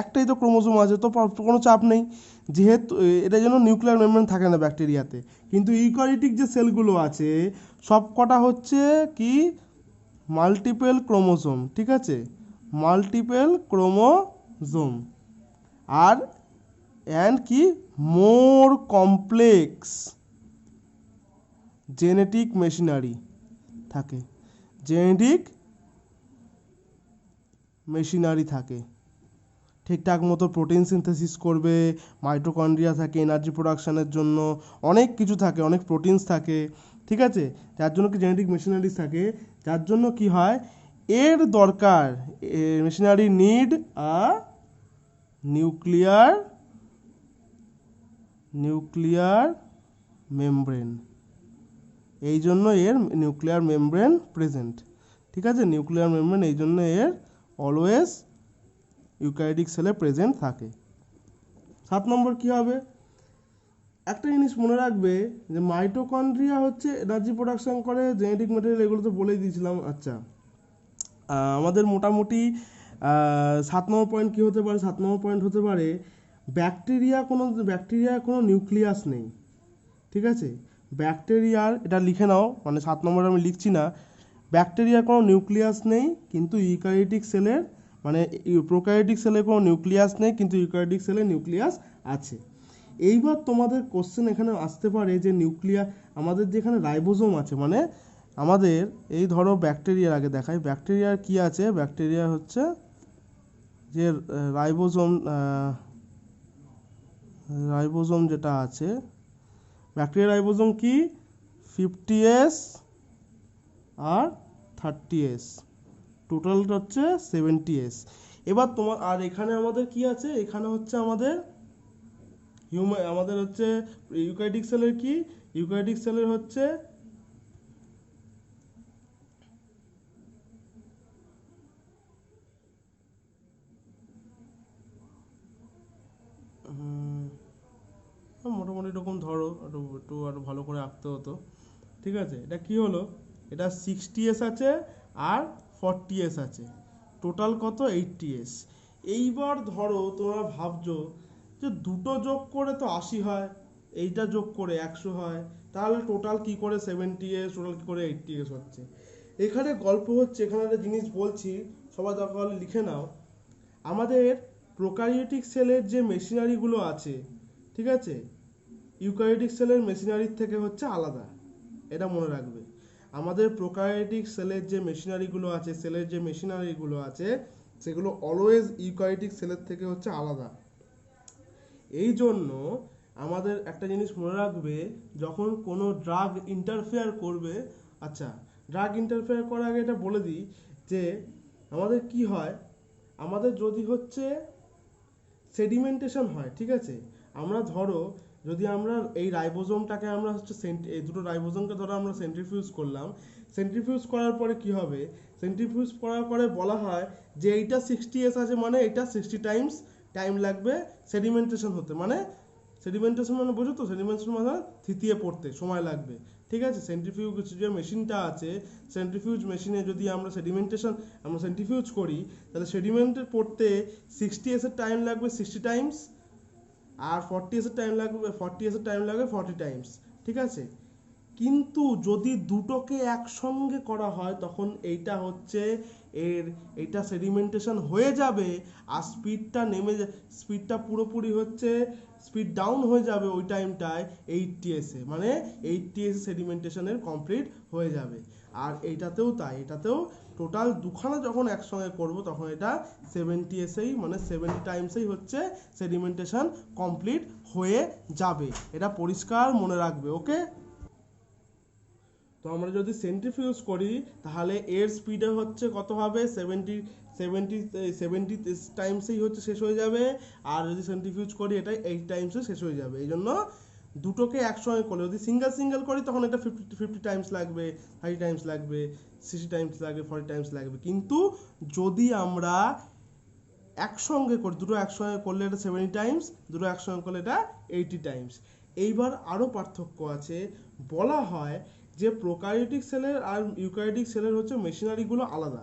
একটাই তো ক্রোমোজোম আছে, তো কোনো চাপ নেই, যেহেতু এটার জন্য নিউক্লিয়ার মেমব্রেন থাকে না ব্যাকটেরিয়াতে। কিন্তু ইউক্যারিওটিক যে সেলগুলো আছে সব কটা হচ্ছে কি মাল্টিপল ক্রোমোজোম। ঠিক আছে, মাল্টিপল ক্রোমোজোম আর অ্যান্ড কি মোর কমপ্লেক্স জেনেটিক মেশিনারি থাকে, জেনেটিক মেশিনারি থাকে, ঠিকঠাক মতো প্রোটিন সিনথেসিস করবে, মাইটোকন্ড্রিয়া থাকে এনার্জি প্রোডাকশানের জন্য, অনেক কিছু থাকে, অনেক প্রোটিনস থাকে। ঠিক আছে, যার জন্য কি জেনেটিক মেশিনারিজ থাকে, যার জন্য কি হয় এর দরকার, machinery need a nuclear membrane, এই জন্য এর নিউক্লিয়ার মেমব্রেন প্রেজেন্ট। ঠিক আছে, নিউক্লিয়ার মেমব্রেন এই জন্য এর অলওয়েজ ইউক্যারিওটিক সেলে প্রেজেন্ট থাকে। 7 নম্বর কি হবে, একটা জিনিস মনে রাখবে যে মাইটোকন্ড্রিয়া হচ্ছে এনার্জি প্রোডাকশন করে, জেনেটিক ম্যাটেরিয়াল এগুলো তো বলেই দিয়েছিলাম। আচ্ছা, আমাদের মোটামুটি 7 নম্বর পয়েন্ট কী হতে পারে, 7 নম্বর পয়েন্ট হতে পারে ব্যাকটেরিয়ার কোনো নিউক্লিয়াস নেই। ঠিক আছে, ব্যাকটেরিয়ার, এটা লিখে নাও, মানে 7 নম্বরে আমি লিখছি না, ব্যাকটেরিয়ার কোনো নিউক্লিয়াস নেই কিন্তু ইউক্যারিওটিক সেলের, মানে প্রোক্যারিওটিক সেলের কোনো নিউক্লিয়াস নেই কিন্তু ইউক্যারিওটিক সেলের নিউক্লিয়াস আছে। এইবার তোমাদের কোশ্চেন এখানে আসতে পারে যে নিউক্লিয়ার, আমাদের যেখানে রাইবোজোম আছে, মানে আমাদের এই ধরো ব্যাকটেরিয়ার আগে দেখাই, ব্যাকটেরিয়ার কি আছে, ব্যাকটেরিয়া হচ্ছে যে রাইবোজোম যেটা আছে, ব্যাকটেরিয়া রাইবোজোম কি 50S আর 30S, টোটাল হচ্ছে 70S। এবার তোমার আর এখানে আমাদের কি আছে, এখানে হচ্ছে আমাদের আমাদের হচ্ছে ইউক্যারিওটিক সেলের কি, ইউক্যারিওটিক সেলের হচ্ছে মোটামুটি এরকম ধরো, একটু আরো ভালো করে আঁকতে হতো। ঠিক আছে, এটা কি হলো, এটা 60S আছে আর 40S আছে, টোটাল কত 80S। এইবার ধরো তোমরা ভাবছো যে দুটো যোগ করে তো 80 হয়, এইটা যোগ করে 100 হয়, তাহলে টোটাল কি করে 70s, টোটাল কি করে 80s হচ্ছে। এখানে গল্প হচ্ছে, এখানে একটা জিনিস বলছি, সবাই দরকার হলে লিখে নাও। আমাদের প্রোক্যারিওটিক সেলের যে মেশিনারিগুলো আছে, ঠিক আছে, ইউক্যারিওটিক সেলের মেশিনারির থেকে হচ্ছে আলাদা, এটা মনে রাখবে। আমাদের প্রোক্যারিওটিক সেলের যে মেশিনারিগুলো আছে, সেলের যে মেশিনারিগুলো আছে, সেগুলো অলওয়েজ ইউক্যারিওটিক সেলের থেকে হচ্ছে আলাদা। এই জন্য আমাদের একটা জিনিস মনে রাখবে, যখন কোনো ড্রাগ ইন্টারফেয়ার করবে, আচ্ছা ড্রাগ ইন্টারফেয়ার করার আগে এটা বলে দিই যে আমাদের কি হয়, আমাদের যদি হচ্ছে সেডিমেন্টেশন হয়, ঠিক আছে, আমরা ধরো যদি আমরা এই রাইবোজোমটাকে আমরা হচ্ছে এই দুটো রাইবোজোমকে ধরো আমরা সেন্ট্রিফিউজ করলাম, সেন্ট্রিফিউজ করার পরে কি হবে, সেন্ট্রিফিউজ করার পরে বলা হয় যে এইটা 60s আছে, মানে এটা 60 টাইমস টাইম লাগবে সেডিমেন্টেশন হতে, মানে সেডিমেন্টেশন মানে বোঝো তো, সেডিমেন্টেশন মানে থিতিয়ে পড়তে সময় লাগবে, ঠিক আছে। সেন্ট্রিফিউজ যে মেশিনটা আছে, সেন্ট্রিফিউজ মেশিনে যদি আমরা সেন্ট্রিফিউজ করি, তাহলে সেডিমেন্টে পড়তে 60s এর টাইম লাগবে 60 টাইমস, আর 40s এর টাইম লাগবে 40 টাইমস, ঠিক আছে। কিন্তু যদি দুটোকে একসঙ্গে করা হয়, তখন এইটা হচ্ছে এইটা সেডিমেন্টেশন হয়ে যাবে, আর স্পিডটা পুরোপুরি হচ্ছে স্পিড ডাউন হয়ে যাবে ওই টাইমটায় 80s এ, মানে 80s সেডিমেন্টেশনের কমপ্লিট হয়ে যাবে। আর এইটাতেও তাই, এটাতেও টোটাল দুখানা যখন একসঙ্গে করব, তখন এটা 70s মানে 70 টাইমসেই হচ্ছে সেডিমেন্টেশন কমপ্লিট হয়ে যাবে। এটা পরিষ্কার মনে রাখবে, ওকে। তো আমরা যদি সেন্ট্রিফিউজ করি, তাহলে এর স্পিডে হচ্ছে কত হবে, 70 টাইমসেই হচ্ছে শেষ হয়ে যাবে, আর যদি সেন্ট্রিফিউজ করি এটা 8 টাইমসে শেষ হয়ে যাবে। এই জন্য দুটোকে একসঙ্গে করলে, যদি সিঙ্গেল করি তখন এটা 50 টাইমস লাগবে, 30 টাইমস লাগবে, 60 টাইমস লাগবে, 40 টাইমস লাগবে। কিন্তু যদি আমরা একসঙ্গে করি, দুটো একসঙ্গে করলে এটা 70 টাইমস, দুটো একসঙ্গে করলে এটা 80 টাইমস। এইবার আরও পার্থক্য আছে, বলা হয় যে প্রোক্যারিওটিক সেলের আর ইউক্যারিওটিক সেলের হচ্ছে মেশিনারিগুলো আলাদা।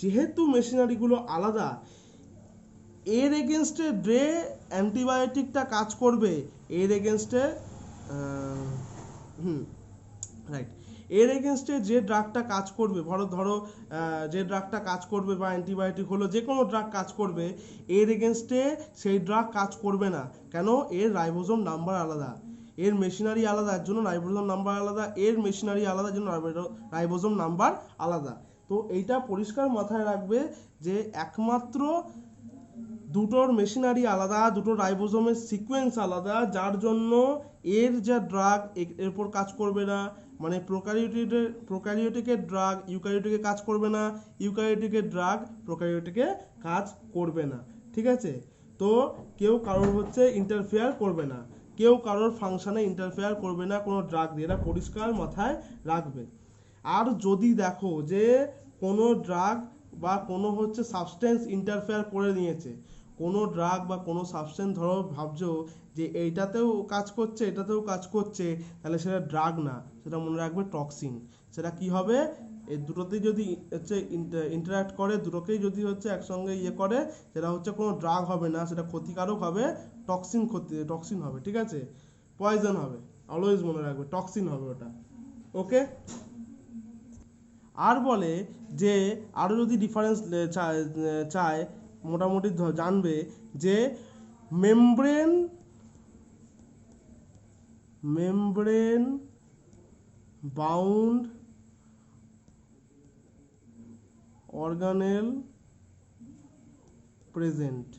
যেহেতু মেশিনারিগুলো আলাদা, এর এগেনস্টে যে অ্যান্টিবায়োটিকটা কাজ করবে, এর এগেনস্টে রাইট, এর এগেনস্টে যে ড্রাগটা কাজ করবে, ধরো যে ড্রাগটা কাজ করবে বা অ্যান্টিবায়োটিক হলো, যে কোনো ড্রাগ কাজ করবে, এর এগেনস্টে সেই ড্রাগ কাজ করবে না। কেন? এর রাইবোজোম নাম্বার আলাদা, এর মেশিনারি আলাদা, এর জন্য রাইবোজোম নাম্বার আলাদা, এর মেশিনারি আলাদা, এর জন্য রাইবোজোম নাম্বার আলাদা। তো এইটা পরিষ্কার মাথায় রাখবে যে একমাত্র দুটোর মেশিনারি আলাদা, দুটো রাইবোজোমের সিকোয়েন্স আলাদা, যার জন্য এর যা ড্রাগ এরপর কাজ করবে না, মানে প্রোক্যারিওটিকের ড্রাগ ইউক্যারিওটিকে কাজ করবে না, ইউক্যারিওটিকের ড্রাগ প্রোক্যারিওটিকে কাজ করবে না, ঠিক আছে। তো কেউ কারোর হচ্ছে ইন্টারফেয়ার করবে না, কেউ কারোর ফাংশনে ইন্টারফেয়ার করবে না কোনো ড্রাগ দিয়ে, এটা পরিষ্কার মাথায় রাখবে। আর যদি দেখো যে কোনো ড্রাগ বা কোনো হচ্ছে সাবস্টেন্স ইন্টারফেয়ার করে নিয়েছে, কোনো ড্রাগ বা কোনো সাবস্টেন্স ধরো ভাবছো যে এইটাতেও কাজ করছে এটাতেও কাজ করছে, তাহলে সেটা ড্রাগ না, সেটা মনে রাখবে টক্সিন। সেটা কি হবে, এই দুটোতেই যদি হচ্ছে ইন্টারাক্ট করে, দুটোকেই যদি হচ্ছে একসঙ্গে করে, সেটা হচ্ছে কোনো ড্রাগ হবে না, সেটা ক্ষতিকারক হবে, টক্সিন হবে, ঠিক আছে, পয়জন হবে, অলওয়েজ মনে রাখবে টক্সিন হবে ওটা, ওকে। আর বলে যে আরও যদি ডিফারেন্স চায় মোটামুটি জানবে যে membrane bound organelle present,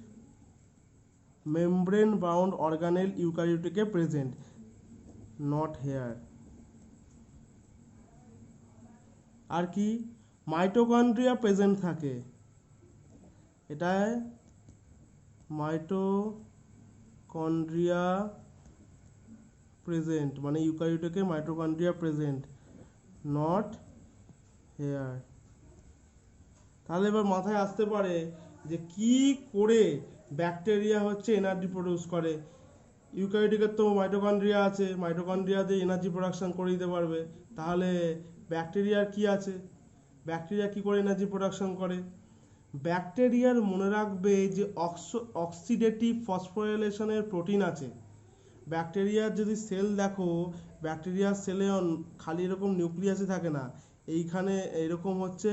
membrane bound organelle ইউক্যারিওটিকে প্রেজেন্ট, নট হেয়ার। আর কি, মাইটোকন্ড্রিয়া প্রেজেন্ট থাকে, এটায় মাইটোকন্ড্রিয়া প্রেজেন্ট, মানে ইউক্যারিওটিকে মাইটোকন্ড্রিয়া প্রেজেন্ট, নট হেয়ার। তাহলে এবার মাথায় আসতে পারে যে কি করে ব্যাকটেরিয়া হচ্ছে এনার্জি প্রডিউস করে। ইউক্যারিওটিকের তো মাইটোকন্ড্রিয়া আছে, মাইটোকন্ড্রিয়া দিয়ে এনার্জি প্রোডাকশন করে দিতে পারবে, তাহলে ব্যাকটেরিয়ার কি আছে, ব্যাকটেরিয়া কি করে এনার্জি প্রোডাকশন করে? ব্যাকটেরিয়ার মনে রাখবে যে অক্সিডেটিভ ফসফোরাইলেশনের প্রোটিন আছে, ব্যাকটেরিয়ার যদি সেল দেখো, ব্যাকটেরিয়ার সেলে খালি এরকম নিউক্লিয়াসে থাকে না, এইখানে এরকম হচ্ছে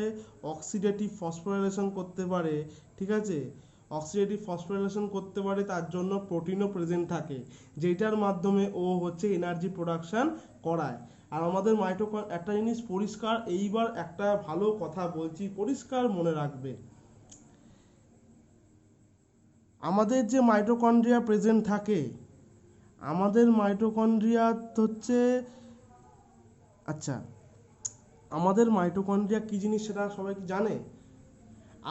অক্সিডেটিভ ফসফোরাইলেশন করতে পারে, ঠিক আছে, অক্সিডেটিভ ফসফোরাইলেশন করতে পারে, তার জন্য প্রোটিনও প্রেজেন্ট থাকে, যেটার মাধ্যমে ও হচ্ছে এনার্জি প্রোডাকশন করায়। আর আমাদের একটা জিনিস পরিষ্কার, এইবার একটা ভালো কথা বলছি, পরিষ্কার মনে রাখবে, আমাদের যে মাইটোকন্ড্রিয়া প্রেজেন্ট থাকে, আমাদের মাইটোকন্ড্রিয়া হচ্ছে, আচ্ছা, আমাদের মাইটোকন্ড্রিয়া কি জিনিস সেটা সবাই কি জানে?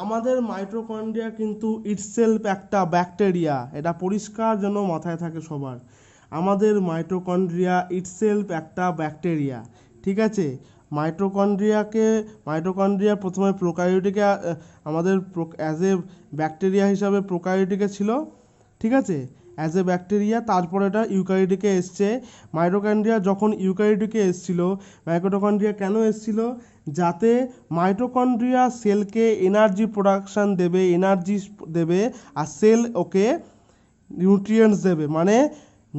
আমাদের মাইটোকন্ড্রিয়া কিন্তু ইটসেলফ একটা ব্যাকটেরিয়া, এটা পরিষ্কার যেন মাথায় থাকে সবার। আমাদের মাইটোকন্ড্রিয়া ইটসেলফ একটা ব্যাকটেরিয়া, ঠিক আছে। মাইটোকন্ড্রিয়া প্রথমে প্রোক্যারিওটিকে, আমাদের অ্যাজ এ ব্যাকটেরিয়া হিসাবে প্রোক্যারিওটিকে ছিল, ঠিক আছে, অ্যাজ এ ব্যাকটেরিয়া, তারপরে এটা ইউক্যারিওটিকে এসছে। মাইটোকন্ড্রিয়া যখন ইউক্যারিওটিকে এসছিল, মাইটোকন্ড্রিয়া কেন এসছিল? যাতে মাইটোকন্ড্রিয়া সেলকে এনার্জি প্রোডাকশান দেবে, এনার্জি দেবে, আর সেল ওকে নিউট্রিয়েন্টস দেবে। মানে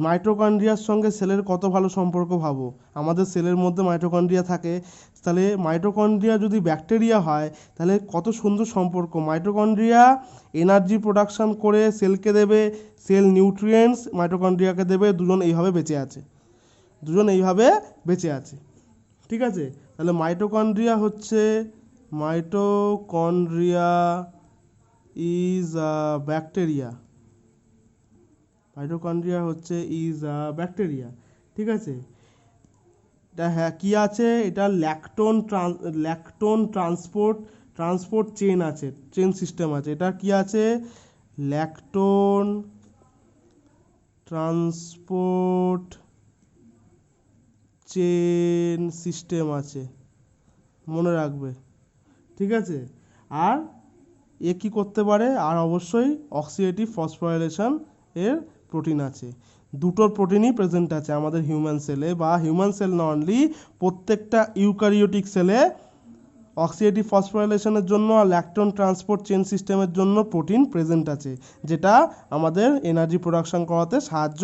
মাইটোকন্ড্রিয়ার সঙ্গে সেলের কত ভালো সম্পর্ক ভাবো, আমাদের সেলের মধ্যে মাইটোকন্ড্রিয়া থাকে, তাহলে মাইটোকন্ড্রিয়া যদি ব্যাকটেরিয়া হয় তাহলে কত সুন্দর সম্পর্ক, মাইটোকন্ড্রিয়া এনার্জি প্রোডাকশান করে সেলকে দেবে, সেল নিউট্রিয়েন্টস মাইটোকন্ড্রিয়াকে দেবে, দুজন এইভাবে বেঁচে আছে, ঠিক আছে। তাহলে মাইটোকন্ড্রিয়া হচ্ছে, mitochondria is a bacteria, mitochondria হচ্ছে ইজ আ ব্যাকটেরিয়া, ঠিক আছে। এটা হ্যাঁ কি আছে, এটা ল্যাকটোন ট্রান্সপোর্ট চেন আছে, চেন সিস্টেম আছে, এটা কি আছে, ল্যাকটোন ট্রান্সপোর্ট চেন সিস্টেম আছে, মনে রাখবে, ঠিক আছে। আর এ কি করতে পারে, আর অবশ্যই অক্সিডেটিভ ফসফোরাইলেশন এর প্রোটিন আছে, দুটোর প্রোটিনই প্রেজেন্ট আছে আমাদের হিউম্যান সেলে, বা হিউম্যান সেল না অনলি, প্রত্যেকটা ইউক্যারিওটিক সেলে অক্সিডেটিভ ফসফোরাইলেশনের জন্য আর ল্যাকটোন ট্রান্সপোর্ট চেন সিস্টেমের জন্য প্রোটিন প্রেজেন্ট আছে, যেটা আমাদের এনার্জি প্রোডাকশন করাতে সাহায্য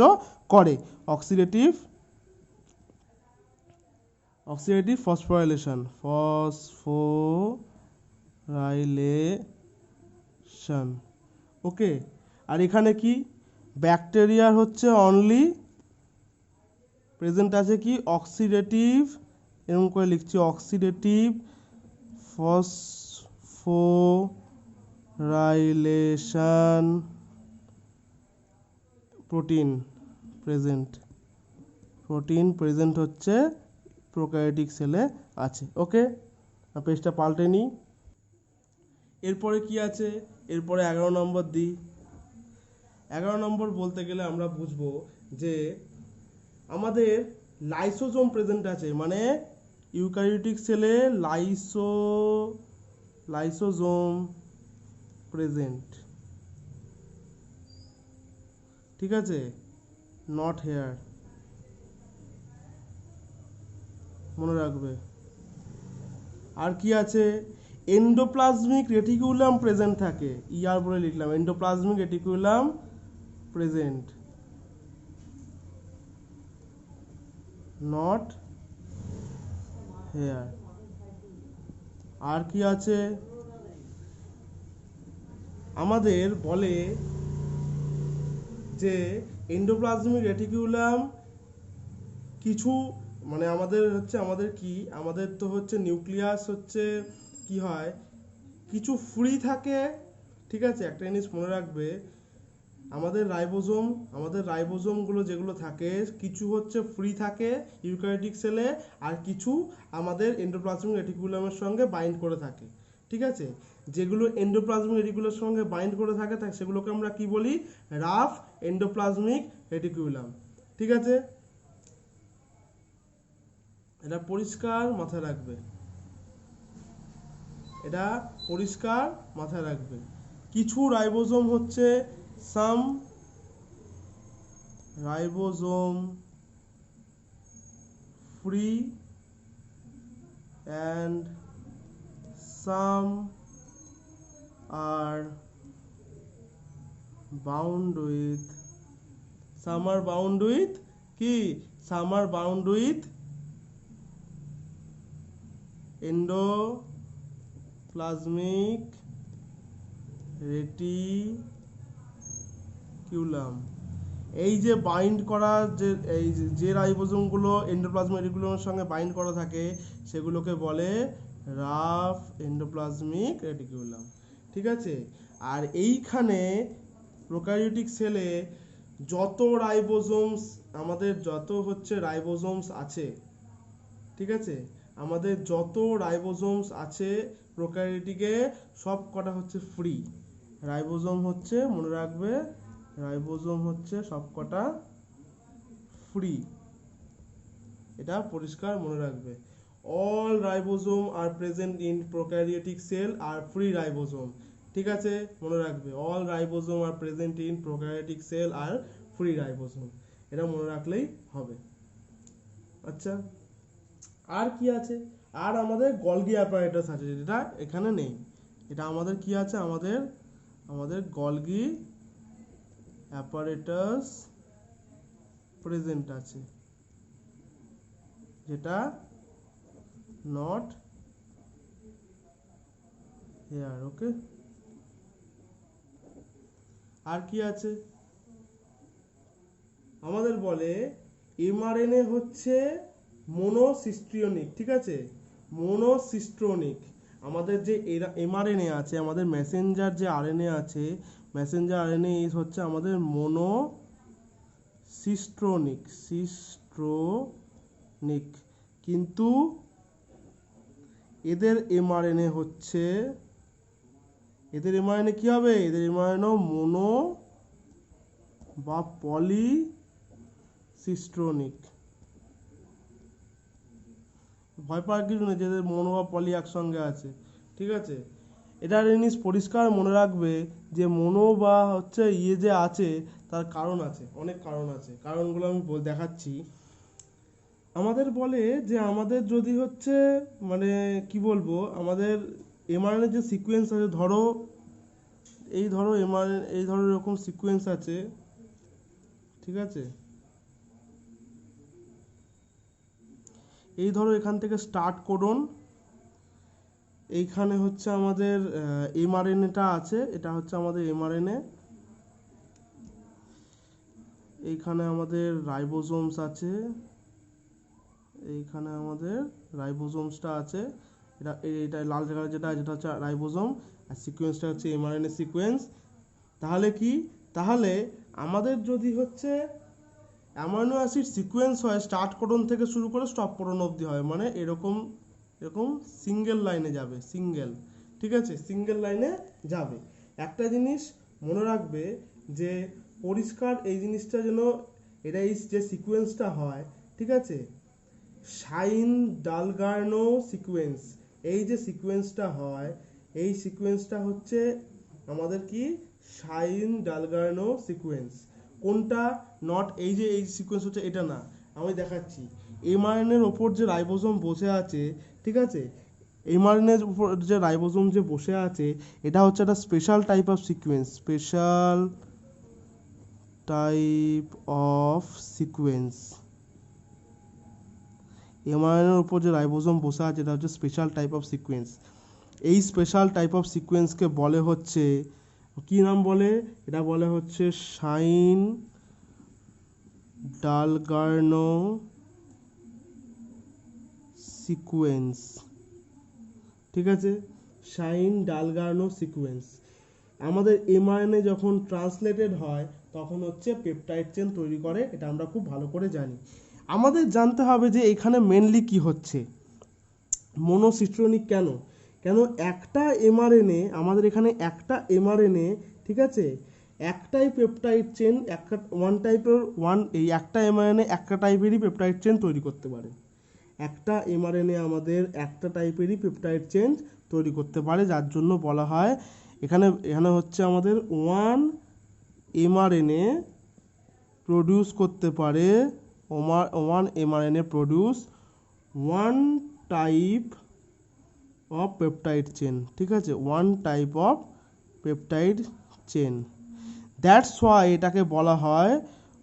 করে। অক্সিডেটিভ ফসফোরাইলেশন, ওকে। আর এখানে কি, ব্যাকটেরিয়ার হচ্ছে অনলি প্রেজেন্ট আছে কি, অক্সিডেটিভ, এরকম করে লিখছি, অক্সিডেটিভ ফসফোরাইলেশন প্রোটিন প্রেজেন্ট হচ্ছে প্রোক্যারিওটিক সেলে আছে, ওকে। পেজটা পাল্টে নিই। এরপরে কি আছে, এরপরে 11 নম্বর দিই। 11 নম্বর বলতে গেলে আমরা বুঝবো যে আমাদের লাইসোজোম প্রেজেন্ট আছে, মানে ইউক্যারিওটিক সেলে লাইসোজোম প্রেজেন্ট, ঠিক আছে, নট হেয়ার, মনে রাখবে। আর কি আছে, এন্ডোপ্লাজমিক রেটিকুলাম প্রেজেন্ট থাকে, ইয়ার বলে লিখলাম, endoplasmic reticulum present, not here. আর কি আছে, আমাদের বলে যে এন্ডোপ্লাজমিক রেটিকুলাম কিছু, মানে আমাদের তো হচ্ছে নিউক্লিয়াস হচ্ছে কি হয়, কিছু ফ্রি থাকে, ঠিক আছে। একটা জিনিস মনে রাখবে, আমাদের রাইবোজোমগুলো যেগুলো থাকে, কিছু হচ্ছে ফ্রি থাকে ইউক্যারিওটিক সেলে, আর কিছু আমাদের এন্ডোপ্লাজমিক রেটিকুলামের সঙ্গে বাইন্ড করে থাকে, ঠিক আছে। যেগুলো এন্ডোপ্লাজমিক রেটিকুলামের সঙ্গে বাইন্ড করে থাকে সেগুলোকে আমরা কি বলি, রাফ এন্ডোপ্লাজমিক রেটিকুলাম, ঠিক আছে। এটা পরিষ্কার মাথায় রাখবে, কিছু রাইবোজোম হচ্ছে, some ribosome free and some are bound with some আর বাউন্ড উইথ কি, সাম আর বাউন্ড উইথ এন্ডোপ্লাজমিক রেটিকুলাম। এই যে বাইন্ড করা যে রাইবোজোমগুলো এন্ডোপ্লাজমিক রেটিকুলামের সঙ্গে বাইন্ড করা থাকে সেগুলোকে বলে রাফ এন্ডোপ্লাজমিক রেটিকুলাম। ঠিক আছে, আর এইখানে প্রোক্যারিওটিক সেলে যত রাইবোজোমস আমাদের যত হচ্ছে রাইবোজোমস আছে, ঠিক আছে, আমাদের যত রাইবোজোমস আছে প্রোক্যারিওটিকে সব কটা হচ্ছে ফ্রি। রাইবোজোম হচ্ছে মনে রাখবে, রাইবোজোম হচ্ছে সব কটা ফ্রি, এটা পরিষ্কার মনে রাখবে। All ribosome are present in prokaryotic cell are free ribosome. ঠিক আছে, মনে রাখবে all ribosome are present in prokaryotic cell are free ribosome, এটা মনে রাখলেই হবে। আচ্ছা, আর কি আছে, আর আমাদের গলগি অ্যাপারেটাস আছে যেটা এখানে নেই। এটা আমাদের কি আছে, আমাদের গলগি অ্যাপারেটাস প্রেজেন্ট আছে, যেটা নট হেয়ার। ওকে, আর কি আছে, আমাদের বলে এমআরএনএ হচ্ছে মোনোসিস্ট্রিয়নিক। ঠিক আছে, মোনোসিস্ট্রনিক। আমাদের যে এমআরএনএ আছে, আমাদের মেসেঞ্জার যে আরএনএ আছে, মেসেঞ্জার আরএনএ হচ্ছে আমাদের সিস্ট্রনিক, কিন্তু এদের এমআরএনএ হচ্ছে, এদের এমআরএনএ কি হবে, এদের এমআরএনএ মোনো বা পলিসিস্ট্রনিক। ভয় পাওয়ার কিছু নেই, যেদের মোনো বা পলি একসঙ্গে আছে। ঠিক আছে, এটা জিনিস পরিষ্কার মনে রাখবে যে মোনো বা হচ্ছে যে আছে তার কারণ আছে, অনেক কারণ আছে, কারণগুলো আমি দেখাচ্ছি। আমাদের বলে যে আমাদের যদি হচ্ছে মানে কি বলবো, আমাদের এমআরএনএ যে সিকোয়েন্স আছে, ধরো এমআরএনএ এই ধরো এরকম সিকোয়েন্স আছে। ঠিক আছে, এই ধরো এখান থেকে স্টার্ট কোডন, এইখানে হচ্ছে আমাদের এমআরএনএটা আছে, এটা হচ্ছে আমাদের এমআরএনএ, এইখানে আমাদের রাইবোজোমস আছে, এইখানে আমাদের রাইবোজোমসটা আছে, এটা লাল জায়গায় যেটা হচ্ছে রাইবোজোম, আর সিকোয়েন্সটা হচ্ছে এমআরএনএ সিকোয়েন্স। তাহলে কি, তাহলে আমাদের যদি হচ্ছে অ্যামাইনো অ্যাসিড সিকোয়েন্স হয় স্টার্ট কোডন থেকে শুরু করে স্টপ কোডন অবধি হয়, মানে এরকম সিঙ্গেল লাইনে যাবে, সিঙ্গেল। ঠিক আছে, সিঙ্গেল লাইনে যাবে। একটা জিনিস মনে রাখবে যে পরিষ্কার এই জিনিসটা যেন, এটা এই যে সিকোয়েন্সটা হয়, ঠিক আছে, শাইন ডালগার্নো সিকোয়েন্স, এই যে সিকোয়েন্সটা হয়, এই সিকোয়েন্সটা হচ্ছে আমাদের কি শাইন ডালগার্নো সিকোয়েন্স। কোনটা, নট এই যে এই সিকোয়েন্স হচ্ছে এটা না, আমি দেখাচ্ছি। এমআরএনএর ওপর যে রাইবোজোম বসে আছে, ঠিক আছে, এমআরএনএর উপর যে রাইবোজোম যে বসে আছে, এটা হচ্ছে একটা special type of sequence, special type of sequence. এমআরএনএর উপর যে রাইবোজোম বসে আছে এটা হচ্ছে স্পেশাল টাইপ অফ সিকোয়েন্স। এই স্পেশাল টাইপ অফ সিকোয়েন্সকে বলে হচ্ছে, কি নাম বলে, এটা বলে হচ্ছে শাইন ডালগার্নো সিকোয়েন্স। ঠিক আছে, শাইন ডালগার্নো সিকোয়েন্স। আমাদের এমআরএনএ যখন ট্রান্সলেটেড হয় তখন হচ্ছে পেপটাইড চেন তৈরি করে, এটা আমরা খুব ভালো করে জানি। আমাদের জানতে হবে যে এখানে মেনলি কি হচ্ছে, মোনোসিস্ট্রনিক কেন, একটা এমআরএনএ, আমাদের এখানে একটা এমআরএনএ, ঠিক আছে, একটাই পেপটাইড চেন, এই একটা এমআরএনএ একটা টাইপেরই পেপটাইড চেন তৈরি করতে পারে। একটা এমআরএনএ আমাদের একটা টাইপেরই পেপটাইড চেন তৈরি করতে পারে, যার জন্য বলা হয় এখানে হচ্ছে আমাদের ওয়ান এমআরএনএ প্রডিউস করতে পারে, one mRNA produce one type of peptide chain. ঠিক আছে, one type of peptide chain. That's why এটাকে বলা হয়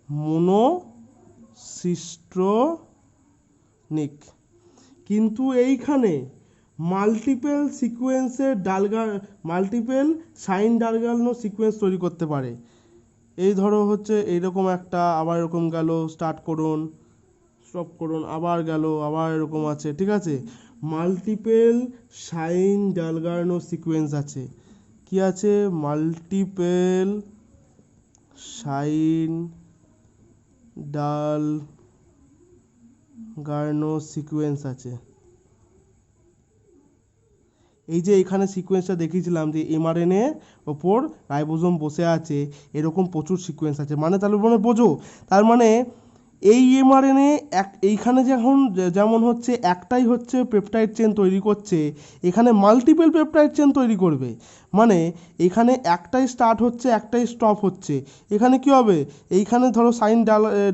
মনোসিস্টোনিক। কিন্তু এইখানে মাল্টিপল সিকোয়েন্সের মাল্টিপল সাইন ডালগানো সিকোয়েন্স তৈরি করতে পারে। এই ধরো হচ্ছে এইরকম একটা, আবার এরকম গেল, স্টার্ট করুন, স্টপ করুন, আবার গেল, আবার এরকম আছে, ঠিক আছে। মাল্টিপল সাইন ডালগানো সিকোয়েন্স আছে। কি আছে? মাল্টিপল সাইন ডালগানো সিকোয়েন্স আছে। এই যে এখানে সিকোয়েন্সটা দেখিয়েছিলাম যে এমআরএনএ ওপর রাইবোজোম বসে আছে, এরকম প্রচুর সিকোয়েন্স আছে। মানে তাহলে মানে বোঝো, তার মানে এই এমআরএনএ এইখানে যেমন হচ্ছে একটাই হচ্ছে পেপটাইড চেন তৈরি করছে, এখানে মাল্টিপল পেপটাইড চেন তৈরি করবে। মানে এখানে একটাই স্টার্ট হচ্ছে, একটাই স্টপ হচ্ছে। এখানে কি হবে? এইখানে ধরো সাইন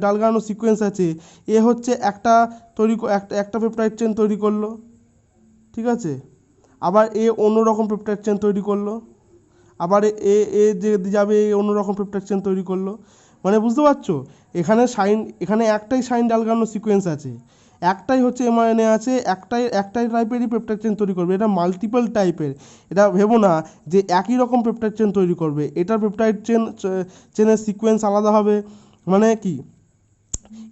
ডালগানো সিকোয়েন্স আছে, এ হচ্ছে একটা পেপটাইড চেন তৈরি করলো, ঠিক আছে। আবার এ অন্যরকম পেপটাইড চেন তৈরি করলো, আবার এ যে যাবে অন্যরকম পেপটাইড চেন তৈরি করলো। মানে বুঝতে পারছো, এখানে একটাই সাইন ডালগানো সিকোয়েন্স আছে, একটাই হচ্ছে এমআরএনএ আছে, একটাই টাইপেরই পেপটাইড চেন তৈরি করবে। এটা মাল্টিপল টাইপের, এটা ভেবো না যে একই রকম পেপটাইড চেন তৈরি করবে। এটার পেপটাইড চেনের সিকোয়েন্স আলাদা হবে। মানে কি,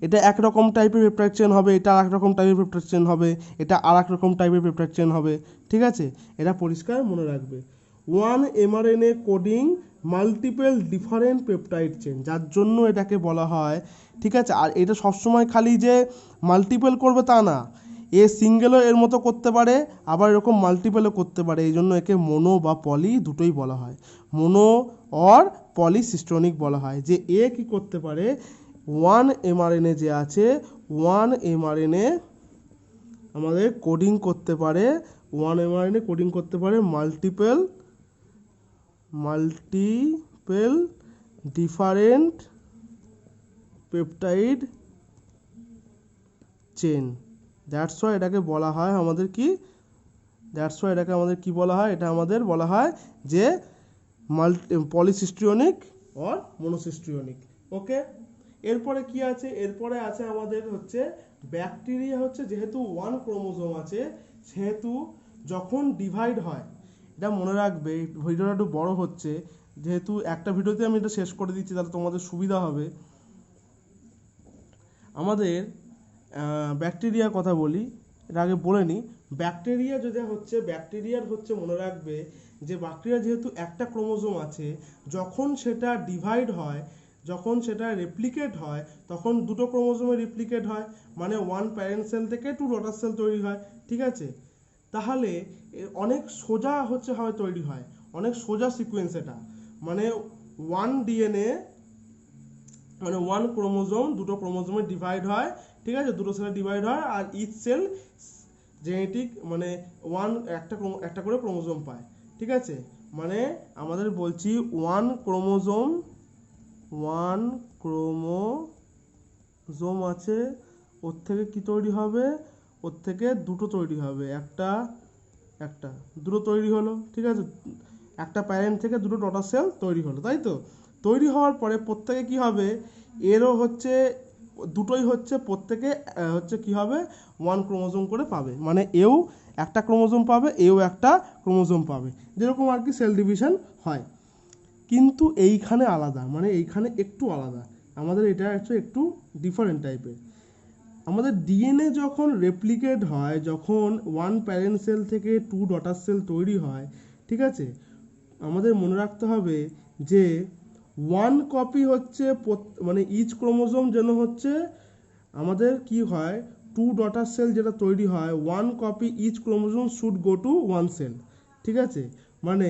এটা একরকম টাইপের পেপটাইড চেন হবে, এটা আর এক রকম টাইপের পেপটাইড চেন হবে, এটা আর এক রকম টাইপের পেপটাইড চেন হবে, ঠিক আছে। এটা পরিষ্কার মনে রাখবে। One mRNA coding multiple different peptide chain, যার জন্য এটাকে বলা হয়, ঠিক আছে। আর এটা সবসময় খালি যে মাল্টিপল করবে তা না, এ সিঙ্গেলও এর মতো করতে পারে, আবার এরকম মাল্টিপলও করতে পারে। এই জন্য একে মোনো বা পলি দুটোই বলা হয়। মোনো অর পলিসিস্টোনিক বলা হয়। যে এ কি করতে পারে, ওয়ান এমআরএনএ যে আছে, ওয়ান এমআরএনএ আমাদের কোডিং করতে পারে, ওয়ান এমআরএনএ কোডিং করতে পারে multiple different peptide chain. That's why এটাকে বলা হয় আমাদের কি, বলা হয়, এটা আমাদের বলা হয় যে পলিসিস্টোনিক অর মনোসিস্টোনিক। ওকে, এরপরে কি আছে? এরপরে আছে আমাদের হচ্ছে ব্যাকটেরিয়া। হচ্ছে যেহেতু ওয়ান ক্রোমোজোম আছে, সেহেতু যখন ডিভাইড হয়, এটা মনে রাখবে। ভিডিওটা একটু বড় হচ্ছে, যেহেতু একটা ভিডিওতে আমি এটা শেষ করে দিচ্ছি, তাহলে তোমাদের সুবিধা হবে। আমাদের ব্যাকটেরিয়ার কথা বলি, এটা আগে বলে নিই। ব্যাকটেরিয়া ব্যাকটেরিয়ার হচ্ছে মনে রাখবে যে ব্যাকটেরিয়া যেহেতু একটা ক্রোমোজোম আছে, যখন সেটা ডিভাইড হয়, যখন সেটা রেপ্লিকেট হয়, তখন দুটো ক্রোমোজোমে রেপ্লিকেট হয়। মানে ওয়ান প্যারেন্ট সেল থেকে টু ডটার সেল তৈরি হয়, ঠিক আছে। তাহলে অনেক সোজা তৈরি হয়, অনেক সোজা সিকোয়েন্স এটা। মানে ওয়ান ডিএনএ, মানে ওয়ান ক্রোমোজোম দুটো ক্রোমোজোমে ডিভাইড হয়, ঠিক আছে, দুটো সেলে ডিভাইড হয়, আর ইচ সেল জেনেটিক মানে একটা করে ক্রোমোজোম পায়, ঠিক আছে। মানে আমাদের বলছি ওয়ান ক্রোমোজোম আছে, ওর থেকে কি তৈরি হবে? ওর থেকে দুটো তৈরি হবে, দুটো তৈরি হলো, ঠিক আছে। একটা প্যারেন্ট থেকে দুটো ডটার সেল তৈরি হলো, তাই তো। তৈরি হওয়ার পরে প্রত্যেকে কি হবে? এরও হচ্ছে দুটোই হচ্ছে, প্রত্যেকে হচ্ছে কি হবে? ওয়ান ক্রোমোজোম করে পাবে। মানে এও একটা ক্রোমোজোম পাবে, এও একটা ক্রোমোজোম পাবে, যেরকম আর কি সেল ডিভিশন হয়। কিন্তু এইখানে আলাদা, মানে এইখানে একটু আলাদা। আমাদের এটা হচ্ছে একটু ডিফারেন্ট টাইপের। আমাদের ডিএনএ যখন রেপ্লিকেট হয়, যখন ওয়ান প্যারেন্ট সেল থেকে টু ডটার সেল তৈরি হয়, ঠিক আছে, আমাদের মনে রাখতে হবে যে ওয়ান কপি হচ্ছে, মানে ইচ ক্রোমোজোম যেন হচ্ছে আমাদের কি হয়, টু ডটার সেল যেটা তৈরি হয়, one copy each chromosome should go to one cell, ঠিক আছে। মানে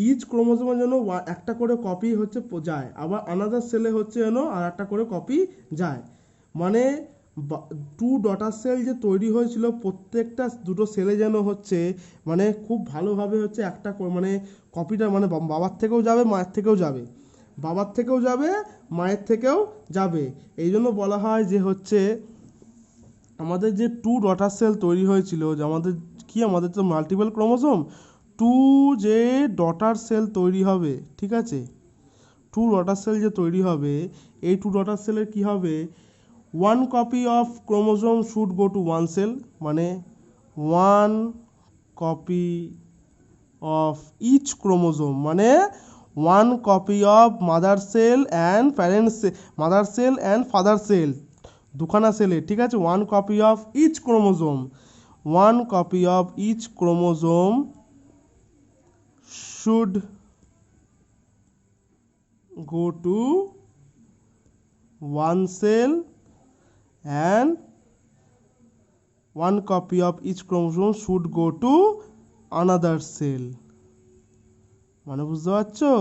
ইচ ক্রোমোজোমের জন্য একটা করে কপি হচ্ছে যায়, আবার আনাদার সেলে হচ্ছে যেন আর একটা করে কপি যায়। মানে টু ডটার সেল যে তৈরি হয়েছিল, প্রত্যেকটা দুটো সেলে যেন হচ্ছে মানে খুব ভালোভাবে হচ্ছে একটা মানে কপিটা, মানে বাবার থেকেও যাবে, মায়ের থেকেও যাবে, মায়ের থেকেও যাবে। এই জন্য বলা হয় যে হচ্ছে আমাদের যে টু ডটার সেল তৈরি হয়েছিল, যে আমাদের তো মাল্টিপল ক্রোমোজোম, টু যে ডটার সেল তৈরি হবে, ঠিক আছে, টু ডটার সেল যে তৈরি হবে, এই টু ডটার সেলের কি হবে, one copy of chromosome should go to one cell, মানে one copy of each chromosome, মানে one copy of mother cell and parent mother cell and father cell, দুখানা সেলে, ঠিক আছে, one copy of each chromosome, one copy of each chromosome should go to one cell and one copy of each chromosome should go to another cell, মানে বুঝতে পারছো?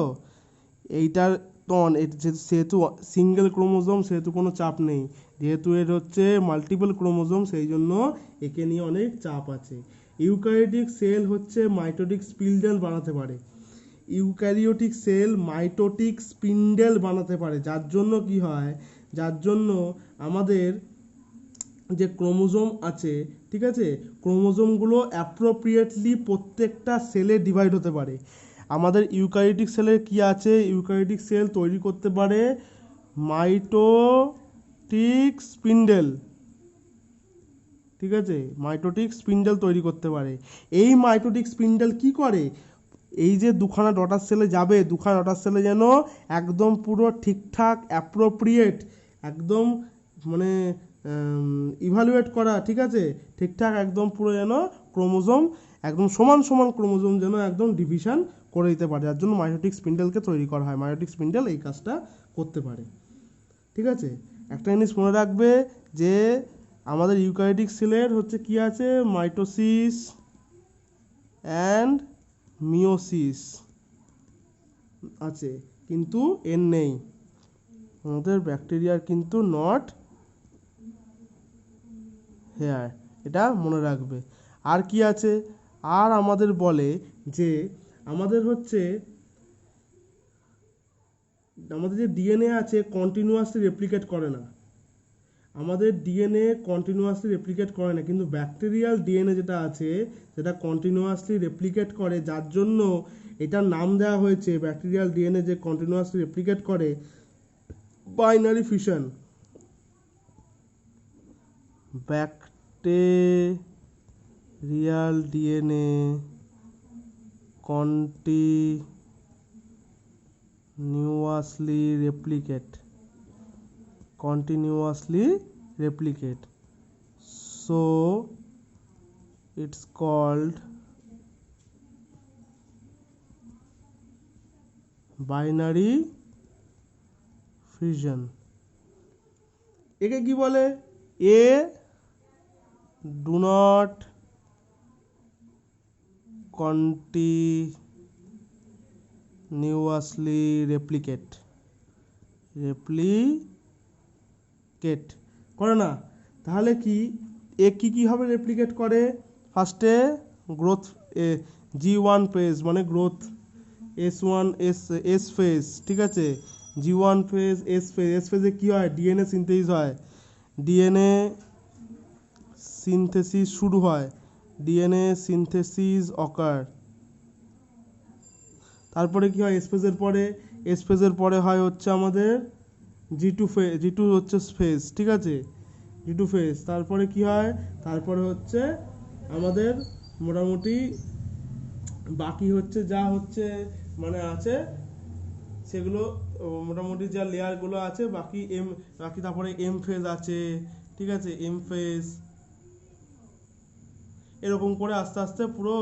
এইটার ton যেহেতু single chromosome সেহেতু কোনো চাপ নেই, যেহেতু এর হচ্ছে মাল্টিপল ক্রোমোজোম সেই জন্য একে নিয়ে অনেক চাপ আছে। ইউক্যারিওটিক সেল হচ্ছে মাইটোটিক স্পিন্ডেল বানাতে পারে, ইউক্যারিওটিক সেল মাইটোটিক স্পিন্ডেল বানাতে পারে, যার জন্য কি হয়, যার জন্য আমাদের যে ক্রোমোজোম আছে, ঠিক আছে, ক্রোমোজোমগুলো অ্যাপ্রোপ্রিয়েটলি প্রত্যেকটা সেলে ডিভাইড হতে পারে। আমাদের ইউক্যারিওটিক সেলের কি আছে, ইউক্যারিওটিক সেল তৈরি করতে পারে মাইটোটিক স্পিন্ডেল, ঠিক আছে, মাইটোটিক স্পিন্ডেল তৈরি করতে পারে। এই মাইটোটিক স্পিন্ডেল কি করে, এই যে দুখানা ডটার সেলে যাবে, দুখানা ডটার সেলে যেন একদম পুরো ঠিকঠাক অ্যাপ্রোপ্রিয়েট, একদম মানে ইভালুয়েট করা, ঠিক আছে, ঠিকঠাক একদম পুরো যেন ক্রোমোজোম একদম সমান সমান ক্রোমোজোম যেন একদম ডিভিশন করে দিতে পারে, যার জন্য মাইটোটিক স্পিন্ডেলকে তৈরি করা হয়। মাইটোটিক স্পিন্ডেল এই কাজটা করতে পারে, ঠিক আছে। একটা জিনিস মনে রাখবে যে আমাদের ইউক্যারিওটিক সেলের হচ্ছে কি আছে, মাইটোসিস অ্যান্ড মিওসিস আছে, কিন্তু এর নেই আমাদের ব্যাকটেরিয়ার, কিন্তু নট হেয়ার, এটা মনে রাখবে। আর কি আছে, আর আমাদের বলে যে আমাদের হচ্ছে আমাদের যে ডিএনএ আছে কন্টিনিউয়াসলি রেপ্লিকেট করে না, আমাদের ডিএনএ কন্টিনিউয়াসলি রেপ্লিকেট করে না, কিন্তু ব্যাকটেরিয়াল ডিএনএ যেটা আছে সেটা কন্টিনিউয়াসলি রেপ্লিকেট করে, যার জন্য এটার নাম দেওয়া হয়েছে, ব্যাকটেরিয়াল ডিএনএ যে কন্টিনিউয়াসলি রেপ্লিকেট করে, binary fission. Bacterial DNA continuously replicate, so it's called binary fission। একে কি বলে, এ do not continuously replicate করে না, তাহলে কি এ কি হবে রেপ্লিকেট করে, ফার্স্টে গ্রোথ G1 ফেজ, মানে গ্রোথ S1 S ফেজ, ঠিক আছে, G1 ফেজ S ফেজে কি হয়, ডিএনএ সিনথেসিস হয়, ডিএনএ সিনথেসিস শুরু হয়, ডিএনএ সিনথেসিস অকার। তারপরে কি হয়, এস ফেজের পরে হয় হচ্ছে আমাদের G2 হচ্ছে ফেজ, ঠিক আছে, G2 ফেজ। তারপরে কি হয়, তারপরে হচ্ছে আমাদের মোটামুটি বাকি হচ্ছে যা হচ্ছে মানে আছে সেগুলো, মোটামুটি যা লেয়ারগুলো আছে বাকি তারপরে এম ফেজ আছে, ঠিক আছে, এম ফেজ, এরকম করে আস্তে আস্তে পুরো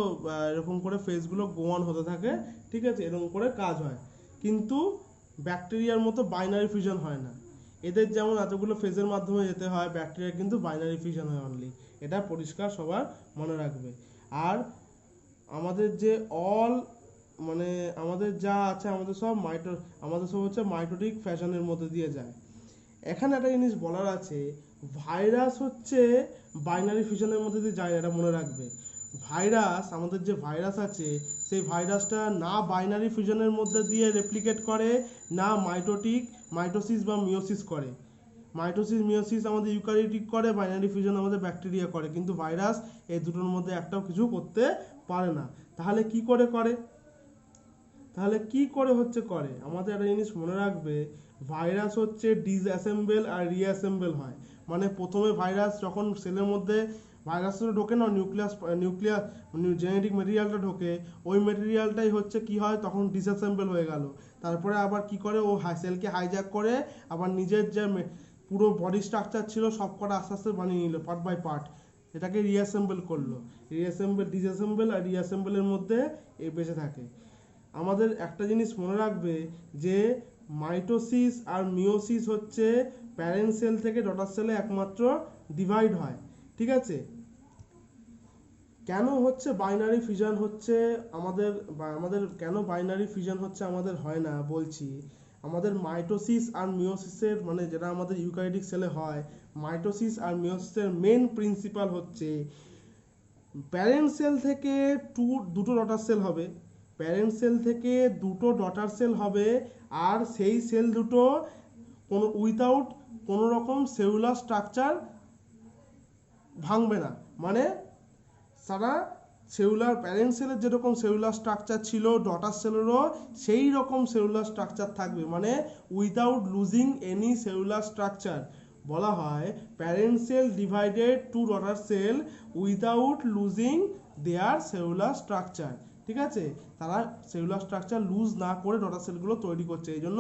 এরকম করে ফেজগুলো গো অন হতে থাকে, ঠিক আছে, এরকম করে কাজ হয়। কিন্তু ব্যাকটেরিয়ার মতো বাইনারি ফিউশন হয় না, এদের যেমন এতগুলো ফেজের মাধ্যমে যেতে হয়, ব্যাকটেরিয়া কিন্তু বাইনারি ফিউশন হয় অনলি, এটা পরিষ্কার সবার মনে রাখবে। আর আমাদের যে মানে আমাদের যা আছে আমাদের সব হচ্ছে মাইটোটিক ফ্যাশনের মধ্যে দিয়ে যায়। এখানে একটা জিনিস বলার আছে, ভাইরাস হচ্ছে বাইনারি ফিউশনের মধ্যে দিয়ে যায় না, এটা মনে রাখবে। ভাইরাস, আমাদের যে ভাইরাস আছে সেই ভাইরাসটা না বাইনারি ফিউশনের মধ্যে দিয়ে রেপ্লিকেট করে, না মাইটোসিস বা মিওসিস করে। মিওসিস আমাদের ইউক্যারিওটিক করে, বাইনারি ফিউশন আমাদের ব্যাকটেরিয়া করে, কিন্তু ভাইরাস এই দুটোর মধ্যে একটাও কিছু করতে পারে না। তাহলে কি করে, তাহলে কি করে হচ্ছে করে, আমাদের একটা জিনিস মনে রাখবে, ভাইরাস হচ্ছে ডিসঅ্যাসেম্বল আর রিঅ্যাসেম্বল হয়। মানে প্রথমে ভাইরাস যখন সেলের মধ্যে ভাইরাসটা ঢোকে না, নিউক্লিয়াস জেনেটিক মেটেরিয়ালটা ঢোকে, ওই মেটেরিয়ালটাই হচ্ছে কি হয় তখন ডিসঅ্যাসেম্বল হয়ে গেল। তারপরে আবার কি করে, ও সেলকে হাইজ্যাক করে আবার নিজের যে পুরো বডি স্ট্রাকচার ছিল সব কটা আস্তে আস্তে বানিয়ে নিল পার্ট বাই পার্ট, এটাকে রিঅ্যাসেম্বল করলো। ডিসঅ্যাসেম্বল আর রিঅ্যাসেম্বলের মধ্যে এ বেঁচে থাকে। আমাদের একটা জিনিস মনে রাখবে যে মাইটোসিস আর মিওসিস হচ্ছে প্যারেন্ট সেল থেকে ডটার সেলে একমাত্র ডিভাইড হয়, ঠিক আছে। কেন হচ্ছে বাইনারি ফিউশন হচ্ছে আমাদের কেন বাইনারি ফিউশন হচ্ছে আমাদের হয় না বলছি। আমাদের মাইটোসিস আর মিওসিসের মানে যেটা আমাদের ইউক্যারিওটিক সেলে হয়, মাইটোসিস আর মিওসিসের মেন প্রিন্সিপাল হচ্ছে প্যারেন্ট সেল থেকে দুটো ডটার সেল হবে, প্যারেন্ট সেল থেকে দুটো ডটার সেল হবে, আর সেই সেল দুটো কোনো উইথাউট কোনো রকম সেলুলার স্ট্রাকচার ভাঙবে না। মানে সারা সেলুলার প্যারেন্ট সেলের যেরকম সেলুলার স্ট্রাকচার ছিল ডটার সেলেরও সেই রকম সেলুলার স্ট্রাকচার থাকবে, মানে without losing any cellular structure. বলা হয় parent cell divided two daughter cell without losing their cellular structure, ঠিক আছে। তারা সেলুলার স্ট্রাকচার লুজ না করে ডটার সেলগুলো তৈরি করছে, এই জন্য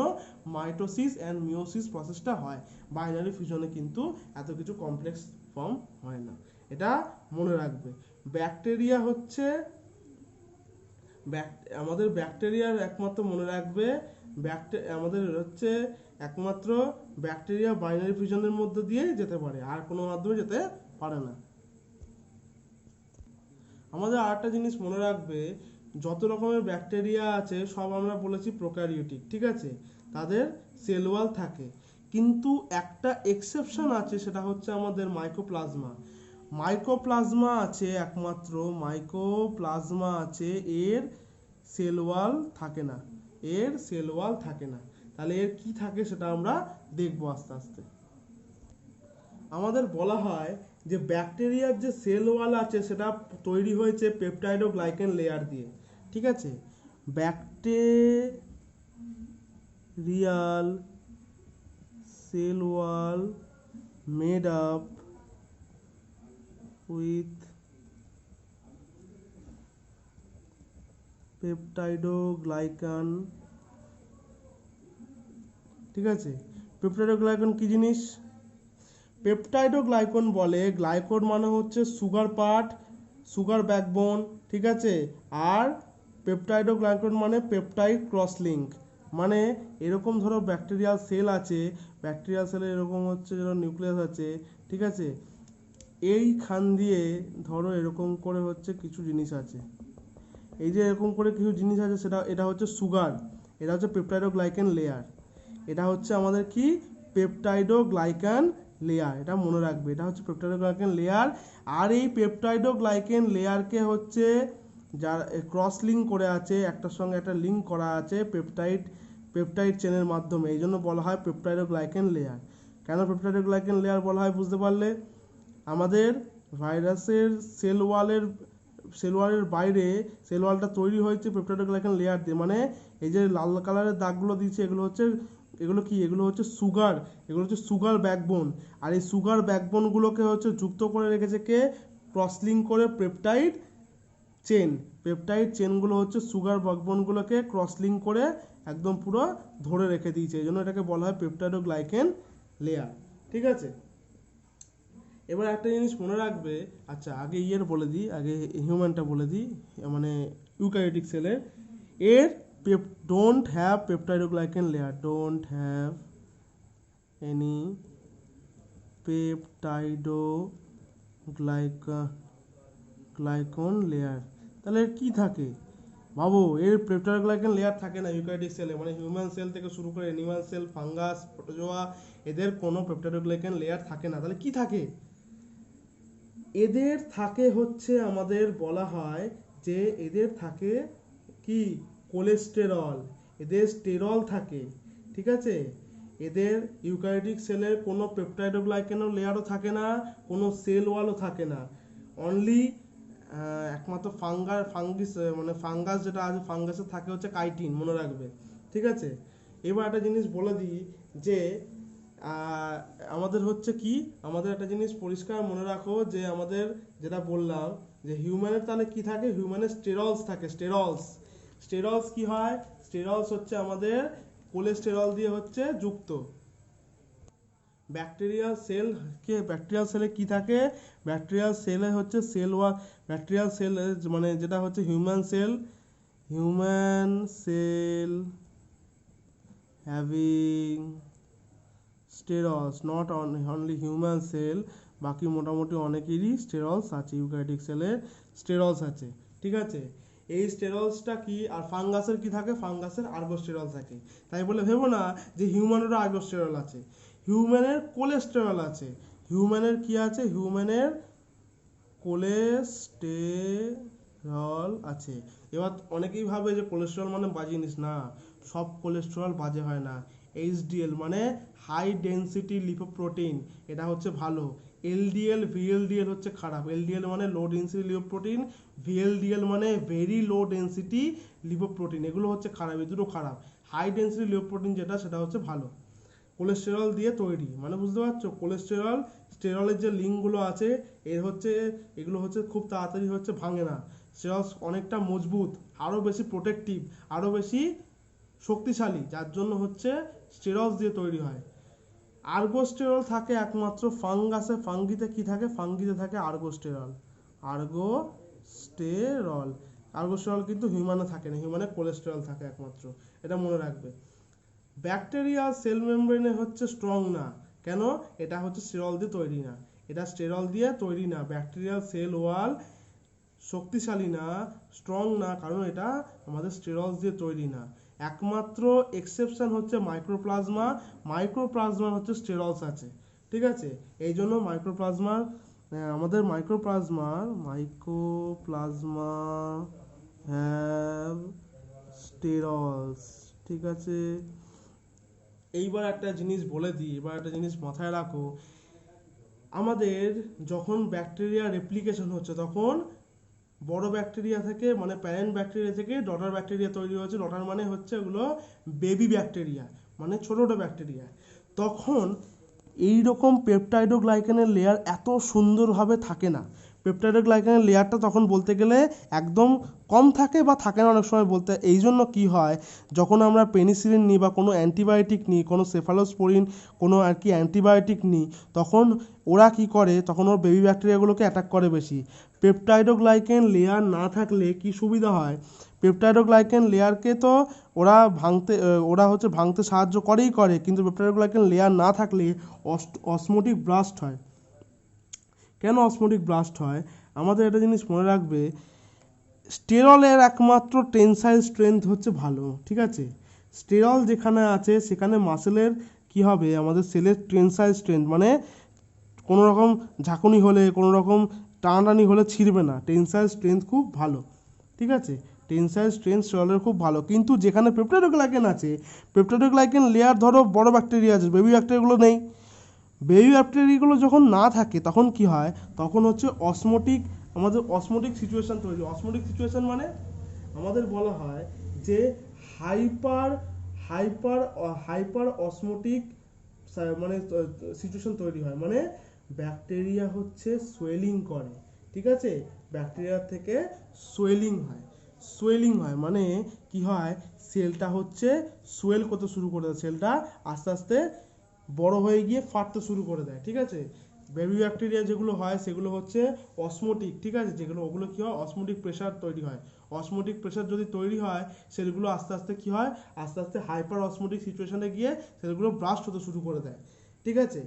মাইটোসিস অ্যান্ড মিওসিস প্রসেসটা হয়। বাইনারি ফিউশনে কিন্তু এত কিছু কমপ্লেক্স ফর্ম হয় না, এটা মনে রাখবে। ব্যাকটেরিয়া হচ্ছে আমাদের ব্যাকটেরিয়ার একমাত্র মনে রাখবে আমাদের হচ্ছে একমাত্র ব্যাকটেরিয়া বাইনারি ফিউশনের মধ্যে দিয়ে যেতে পারে, আর কোনো মাধ্যমে যেতে পারে না। আমাদের আরেকটা জিনিস মনে রাখবে, যত রকমের ব্যাকটেরিয়া আছে সব আমরা বলেছি প্রোক্যারিওটিক, ঠিক আছে, তাদের সেল ওয়াল থাকে। কিন্তু একটা এক্সেপশন আছে, সেটা হচ্ছে আমাদের মাইকোপ্লাজমা। মাইকোপ্লাজমা আছে একমাত্র, মাইকোপ্লাজমা আছে, এর সেল ওয়াল থাকে না, এর সেল ওয়াল থাকে না। তাহলে এর কি থাকে সেটা আমরা দেখবো আস্তে আস্তে। আমাদের বলা হয় যে ব্যাকটেরিয়ার যে সেল ওয়াল আছে সেটা তৈরি হয়েছে পেপটাইডোগ্লাইকেন লেয়ার দিয়ে, ঠিক আছে। Bacterial cell wall made up with peptidoglycan, ঠিক আছে। পেপটাইডোগ্লাইকান কি জিনিস? পেপটাইডোগ্লাইকন বলে, গ্লাইকন মানে হচ্ছে সুগার পার্ট, সুগার ব্যাকবোন, ঠিক আছে। আর পেপটাইডোগ্লাইকন মানে পেপটাইড ক্রস লিঙ্ক। মানে এরকম ধরো ব্যাকটেরিয়াল সেল আছে, ব্যাকটেরিয়াল সেলে এরকম হচ্ছে যেন নিউক্লিয়াস আছে, ঠিক আছে। এইখান দিয়ে ধরো এরকম করে হচ্ছে কিছু জিনিস আছে, এই যে এরকম করে কিছু জিনিস আছে, এটা হচ্ছে সুগার, এটা হচ্ছে পেপটাইডোগ্লাইকেন লেয়ার, এটা হচ্ছে আমাদের কি পেপটাইডোগ্লাইকান লেয়ার, এটা মনে রাখবে, এটা হচ্ছে পেপটাইডোগ্লাইকেন লেয়ার। আর এই পেপটাইডোগ্লাইকেন লেয়ারকে হচ্ছে যার ক্রস লিঙ্ক করে আছে, একটার সঙ্গে একটা লিঙ্ক করা আছে পেপটাইড চেনের মাধ্যমে, এই জন্য বলা হয় পেপটাইডোগ্লাইকেন লেয়ার। কেন পেপটাইডোগ্লাইকেন লেয়ার বলা হয় বুঝতে পারলে, আমাদের ভাইরাসের সেল ওয়ালের বাইরে সেল ওয়ালটা তৈরি হয়েছে পেপটাইডোগ্লাইকান লেয়ার দিয়ে। মানে এই যে লাল কালারের দাগগুলো দিয়েছে এগুলো হচ্ছে সুগার, এগুলো হচ্ছে সুগার ব্যাকবোন। আর এই সুগার ব্যাকবোনগুলোকে হচ্ছে যুক্ত করে রেখেছে কে, ক্রসলিঙ্ক করে পেপটাইড চেনগুলো হচ্ছে সুগার ব্যাকবোনগুলোকে ক্রসলিঙ্ক করে একদম পুরো ধরে রেখে দিয়েছে, এই জন্য এটাকে বলা হয় পেপটাইডোগ্লাইকেন লেয়ার, ঠিক আছে। এবার একটা জিনিস মনে রাখবে, আচ্ছা আগে বলে দিই, আগে হিউম্যানটা বলে দিই, মানে ইউক্যারিওটিক সেলের, এর don't have peptidoglycan layer, don't have any peptidoglycan layer। তাহলে এর কি থাকে ভাবো, এর পেপটাইডোগ্লাইকান লেয়ার থাকে না ইউক্যারিওটিক সেলে, মানে হিউম্যান সেল থেকে শুরু করে অ্যানিমাল সেল, ফাঙ্গাস, প্রোটোজোয়া, এদের কোনো পেপটাইডোগ্লাইকান লেয়ার থাকে না। তাহলে কি থাকে? এদের থাকে হচ্ছে আমাদের বলা হয় যে এদের থাকে কি কোলেস্টেরল, এদের স্টেরল থাকে, ঠিক আছে। এদের ইউক্যারিওটিক সেলের কোনো পেপটাইডোগ্লাইকান লেয়ারও থাকে না, কোনো সেল ওয়ালও থাকে না, অনলি একমাত্র ফাঙ্গিস মানে ফাঙ্গাস যেটা আছে, ফাঙ্গাসে থাকে হচ্ছে কাইটিন, মনে রাখবে। ঠিক আছে, এবার একটা জিনিস বলে দিই যে আমাদের হচ্ছে কি, আমাদের একটা জিনিস পরিষ্কার মনে রাখো যে আমাদের যেটা বললাম যে হিউম্যানের তাহলে কি থাকে, হিউম্যানের স্টেরলস থাকে, স্টেরলস কি হয়, স্টেরলস হচ্ছে আমাদের কোলেস্টেরল দিয়ে হচ্ছে যুক্ত। ব্যাকটেরিয়াল সেলে কি থাকে, ব্যাকটেরিয়াল সেলে হচ্ছে ব্যাকটেরিয়াল সেল মানে যেটা হচ্ছে human cell having sterols, not only human cell, বাকি মোটামুটি অনেকেরই স্টেরলস আছে, ইউক্যারিওটিক সেলের স্টেরলস আছে। ঠিক আছে, এই স্টেরলসটা কি, আর ফাঙ্গাসের কি থাকে, ফাঙ্গাসের আর্গোস্টেরল থাকে। তাই বলে ভেবো না যে হিউম্যানেরও আর্গোস্টেরল আছে, হিউম্যানের কোলেস্টেরল আছে, হিউম্যানের কি আছে, হিউম্যানের কোলেস্টেরল আছে। এবার অনেকেই ভাবে যে কোলেস্টেরল মানে বাজে জিনিস, না, সব কোলেস্টেরল বাজে হয় না। এইচডিএল মানে হাই ডেনসিটি লিপোপ্রোটিন, এটা হচ্ছে ভালো। এলডিএল ভিএলডিএল হচ্ছে খারাপ। এলডিএল মানে লো ডেনসিটি লিপোপ্রোটিন, ভিএলডিএল মানে ভেরি লো ডেনসিটি লিপোপ্রোটিন, এগুলো হচ্ছে খারাপ, এই দুটো খারাপ। হাই ডেনসিটি লিপোপ্রোটিন যেটা, সেটা হচ্ছে ভালো, কোলেস্টেরল দিয়ে তৈরি, মানে বুঝতে পারছো, কোলেস্টেরল স্টেরলের যে লিঙ্কগুলো আছে এগুলো হচ্ছে খুব তাড়াতাড়ি হচ্ছে ভাঙে না, স্টেরল অনেকটা মজবুত, আরও বেশি প্রোটেক্টিভ, আরও বেশি শক্তিশালী, যার জন্য হচ্ছে স্টেরলস দিয়ে তৈরি হয়। আর্গোস্টেরল থাকে একমাত্র ফাঙ্গিতে কি থাকে, ফাঙ্গিতে থাকে আর্গোস্টেরল কিন্তু হিউম্যানে থাকে না, হিউম্যানে কোলেস্টেরল থাকে একমাত্র, এটা মনে রাখবে। ব্যাকটেরিয়া সেল মেমব্রেনে হচ্ছে স্ট্রং না, কেন, এটা হচ্ছে স্টেরল দিয়ে তৈরি না, এটা স্টেরল দিয়ে তৈরি না, ব্যাকটেরিয়াল সেল ওয়াল শক্তিশালী না, স্ট্রং না, কারণ এটা আমাদের স্টেরলস দিয়ে তৈরি না। একমাত্র এক্সেপশন হচ্ছে মাইক্রোপ্লাজমা হচ্ছে স্টেরলস আছে। ঠিক আছে, এই জন্য আমাদের মাইক্রোপ্লাজমা হ্যাভ স্টেরলস। ঠিক আছে, এইবার একটা জিনিস বলে দিই, এবার একটা জিনিস মাথায় রাখো, আমাদের যখন ব্যাকটেরিয়া রেপ্লিকেশন হচ্ছে, তখন বড় ব্যাকটেরিয়া থেকে মানে প্যারেন্ট ব্যাকটেরিয়া থেকে ডটার ব্যাকটেরিয়া তৈরি হচ্ছে। ডটার মানে হচ্ছে ওগুলো বেবি ব্যাকটেরিয়া, মানে ছোট ছোট ব্যাকটেরিয়া। তখন এই রকম পেপটাইডোগ্লাইকানের লেয়ার এত সুন্দরভাবে থাকে না, পেপটাইডোগ্লাইকানের লেয়ারটা তখন বলতে গেলে একদম কম থাকে বা থাকে না অনেক সময় বলতে। এই জন্য কী হয়, যখন আমরা পেনিসিলিন নিই বা কোনো অ্যান্টিবায়োটিক নিই, কোনো সেফালোস্পোরিন কোনো আর কি অ্যান্টিবায়োটিক নিই, তখন ওরা কি করে, তখন ওর বেবি ব্যাকটেরিয়াগুলোকে অ্যাটাক করে বেশি। পেপটাইডোগ্লাইকেন লেয়ার না থাকলে কি সুবিধা হয়, পেপটাইডোগ্লাইকেন লেয়ারকে তো ওরা হচ্ছে ভাঙতে সাহায্য করে, কিন্তু পেপটাইডোগ্লাইকেন লেয়ার না থাকলে অসমোটিক ব্লাস্ট হয়। কেন অসমোটিক ব্লাস্ট হয়, আমাদের একটা জিনিস মনে রাখবে, স্টেরলের একমাত্র টেনসাইল স্ট্রেংথ হচ্ছে ভালো। ঠিক আছে, স্টেরল যেখানে আছে সেখানে মাসেলের কি হবে, আমাদের সেলের টেনসাইল স্ট্রেংথ মানে কোনো রকম ঝাঁকুনি হলে, কোনো রকম টানাটানি হলে ছিঁড়বে না, টেনসাইল স্ট্রেংথ খুব ভালো। ঠিক আছে, টেনসাইল স্ট্রেংথ স্টেরলের খুব ভালো। কিন্তু যেখানে পেপটাইডোগ্লাইকেন আছে, পেপটাইডোগ্লাইকেন লেয়ার ধরো বড় ব্যাকটেরিয়া আছে, বেবি ব্যাকটেরিয়াগুলো নেই, বেবি ব্যাকটেরিয়াগুলো যখন না থাকে তখন কি হয়, তখন হচ্ছে আমাদের অসমোটিক সিচুয়েশন তৈরি। অসমোটিক সিচুয়েশন মানে আমাদের বলা হয় যে হাইপার অসমোটিক মানে সিচুয়েশন তৈরি হয়, মানে ব্যাকটেরিয়া হচ্ছে সোয়েলিং করে। ঠিক আছে, ব্যাকটেরিয়া থেকে সোয়েলিং হয় মানে কি হয়, সেলটা হচ্ছে সোয়েল করতে শুরু করে দেয়, সেলটা আস্তে আস্তে বড় হয়ে গিয়ে ফাটতে শুরু করে দেয়। ঠিক আছে, বেবি ব্যাকটেরিয়া যেগুলো হয় সেগুলো হচ্ছে অসমোটিক। ঠিক আছে, ওগুলো কি হয়, অসমোটিক প্রেশার তৈরি হয়। অসমোটিক প্রেশার যদি তৈরি হয়, সেলগুলো আস্তে আস্তে কি হয়, আস্তে আস্তে হাইপার অসমোটিক সিচুয়েশনে গিয়ে সেলগুলো ব্রাস্ট হতে শুরু করে দেয়। ঠিক আছে,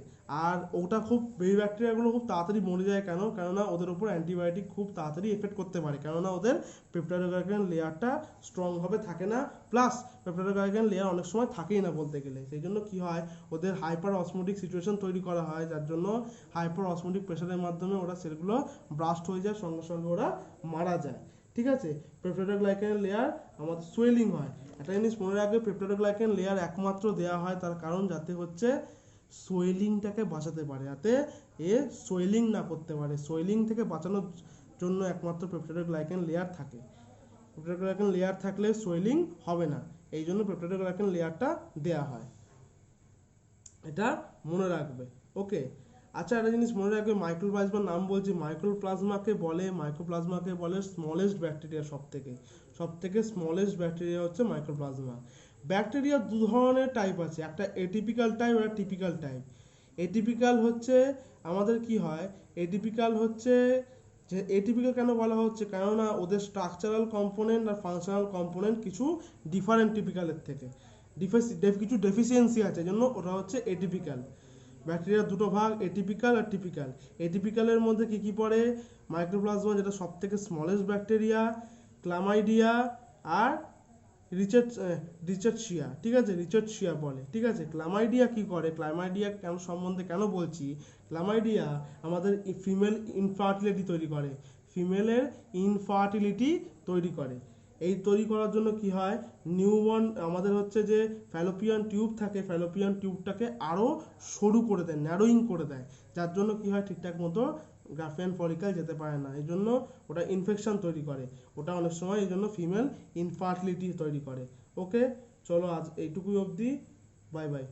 আর ওটা বেবি ব্যাকটেরিয়াগুলো খুব তাড়াতাড়ি মরে যায়, কেননা ওদের উপর অ্যান্টিবায়োটিক খুব তাড়াতাড়ি এফেক্ট করতে পারে, কেননা ওদের পেপটাইডোগ্লাইকান লেয়ারটা স্ট্রংভাবে থাকে না, প্লাস পেপটাইডোগ্লাইকান লেয়ার অনেক সময় থাকেই না বলতে গেলে। সেই জন্য কি হয়, ওদের হাইপার অসমোটিক সিচুয়েশন তৈরি করা হয়, যার জন্য হাইপার অসমোটিক প্রেশারের মাধ্যমে ওরা সেলগুলো ব্রাস্ট হয়ে যায়, সঙ্গে সঙ্গে ওরা মারা যায়। ঠিক আছে, পেপটাইডোগ্লাইকান লেয়ার আমাদের সোয়েলিং হয়। একটা জিনিস মনে রাখবে, পেপটাইডোগ্লাইকান লেয়ার একমাত্র দেওয়া হয় তার কারণ যাতে হচ্ছে সোয়েলিংটাকে বাঁচাতে পারে, যাতে এ সোয়েলিং না করতে পারে। সোয়েলিং থেকে বাঁচানোর জন্য একমাত্র পেপটিডোগ্লাইকান লেয়ার থাকে। পেপটিডোগ্লাইকান লেয়ার থাকলে সোয়েলিং হবে না, এই জন্য পেপটিডোগ্লাইকান লেয়ারটা দেওয়া হয়। এটা মনে রাখবে। ওকে, আচ্ছা একটা জিনিস মনে রাখবে, মাইক্রোপ্লাজমার নাম বলছি, মাইক্রোপ্লাজমাকে বলে স্মলেস্ট ব্যাকটেরিয়া। সব থেকে স্মলেস্ট ব্যাকটেরিয়া হচ্ছে মাইক্রোপ্লাজমা। ব্যাকটেরিয়া দু ধরনের টাইপ আছে, একটা এটিপিক্যাল টাইপ আর টিপিক্যাল টাইপ। এটিপিক্যাল হচ্ছে আমাদের কি হয়, এটিপিক্যাল হচ্ছে যে এটিপিক্যাল কেন বলা হচ্ছে, কেননা ওদের স্ট্রাকচারাল কম্পোনেন্ট আর ফাংশনাল কম্পোনেন্ট কিছু ডিফারেন্ট টিপিক্যালের থেকে, কিছু ডেফিসিয়েন্সি আছে, জন্য ওটা হচ্ছে এটিপিক্যাল। ব্যাকটেরিয়ার দুটো ভাগ, এটিপিক্যাল আর টিপিক্যাল। এটিপিক্যালের মধ্যে কি কি পড়ে, মাইক্রোপ্লাজমা যেটা সব থেকে স্মলেস্ট ব্যাকটেরিয়া, ক্লামাইডিয়া আর রিচার্ডশিয়া, ঠিক আছে, রিচার্ডশিয়া বলে, ঠিক আছে। ক্লামাইডিয়া কি করে, ক্লামাইডিয়া কেন সম্বন্ধে কেন বলছি, ক্লামাইডিয়া আমাদের ফিমেল ইনফার্টিলিটি তৈরি করে। এই তৈরি করার জন্য কি হয়, নিউবর্ন আমাদের হচ্ছে যে ফ্যালোপিয়ান টিউব থাকে, ফ্যালোপিয়ান টিউবটাকে আরও সরু করে দেয়, ন্যারোইং করে দেয়, যার জন্য কি হয় ঠিকঠাক মতো গ্রাফিয়ান ফলিকল যেতে পারে না, এই জন্য ওটা ইনফেকশন তৈরি করে, ওটা অনেক সময় এই জন্য ফিমেল ইনফার্টিলিটি তৈরি করে। ওকে, চলো আজ এইটুকুই অবধি, বাই বাই।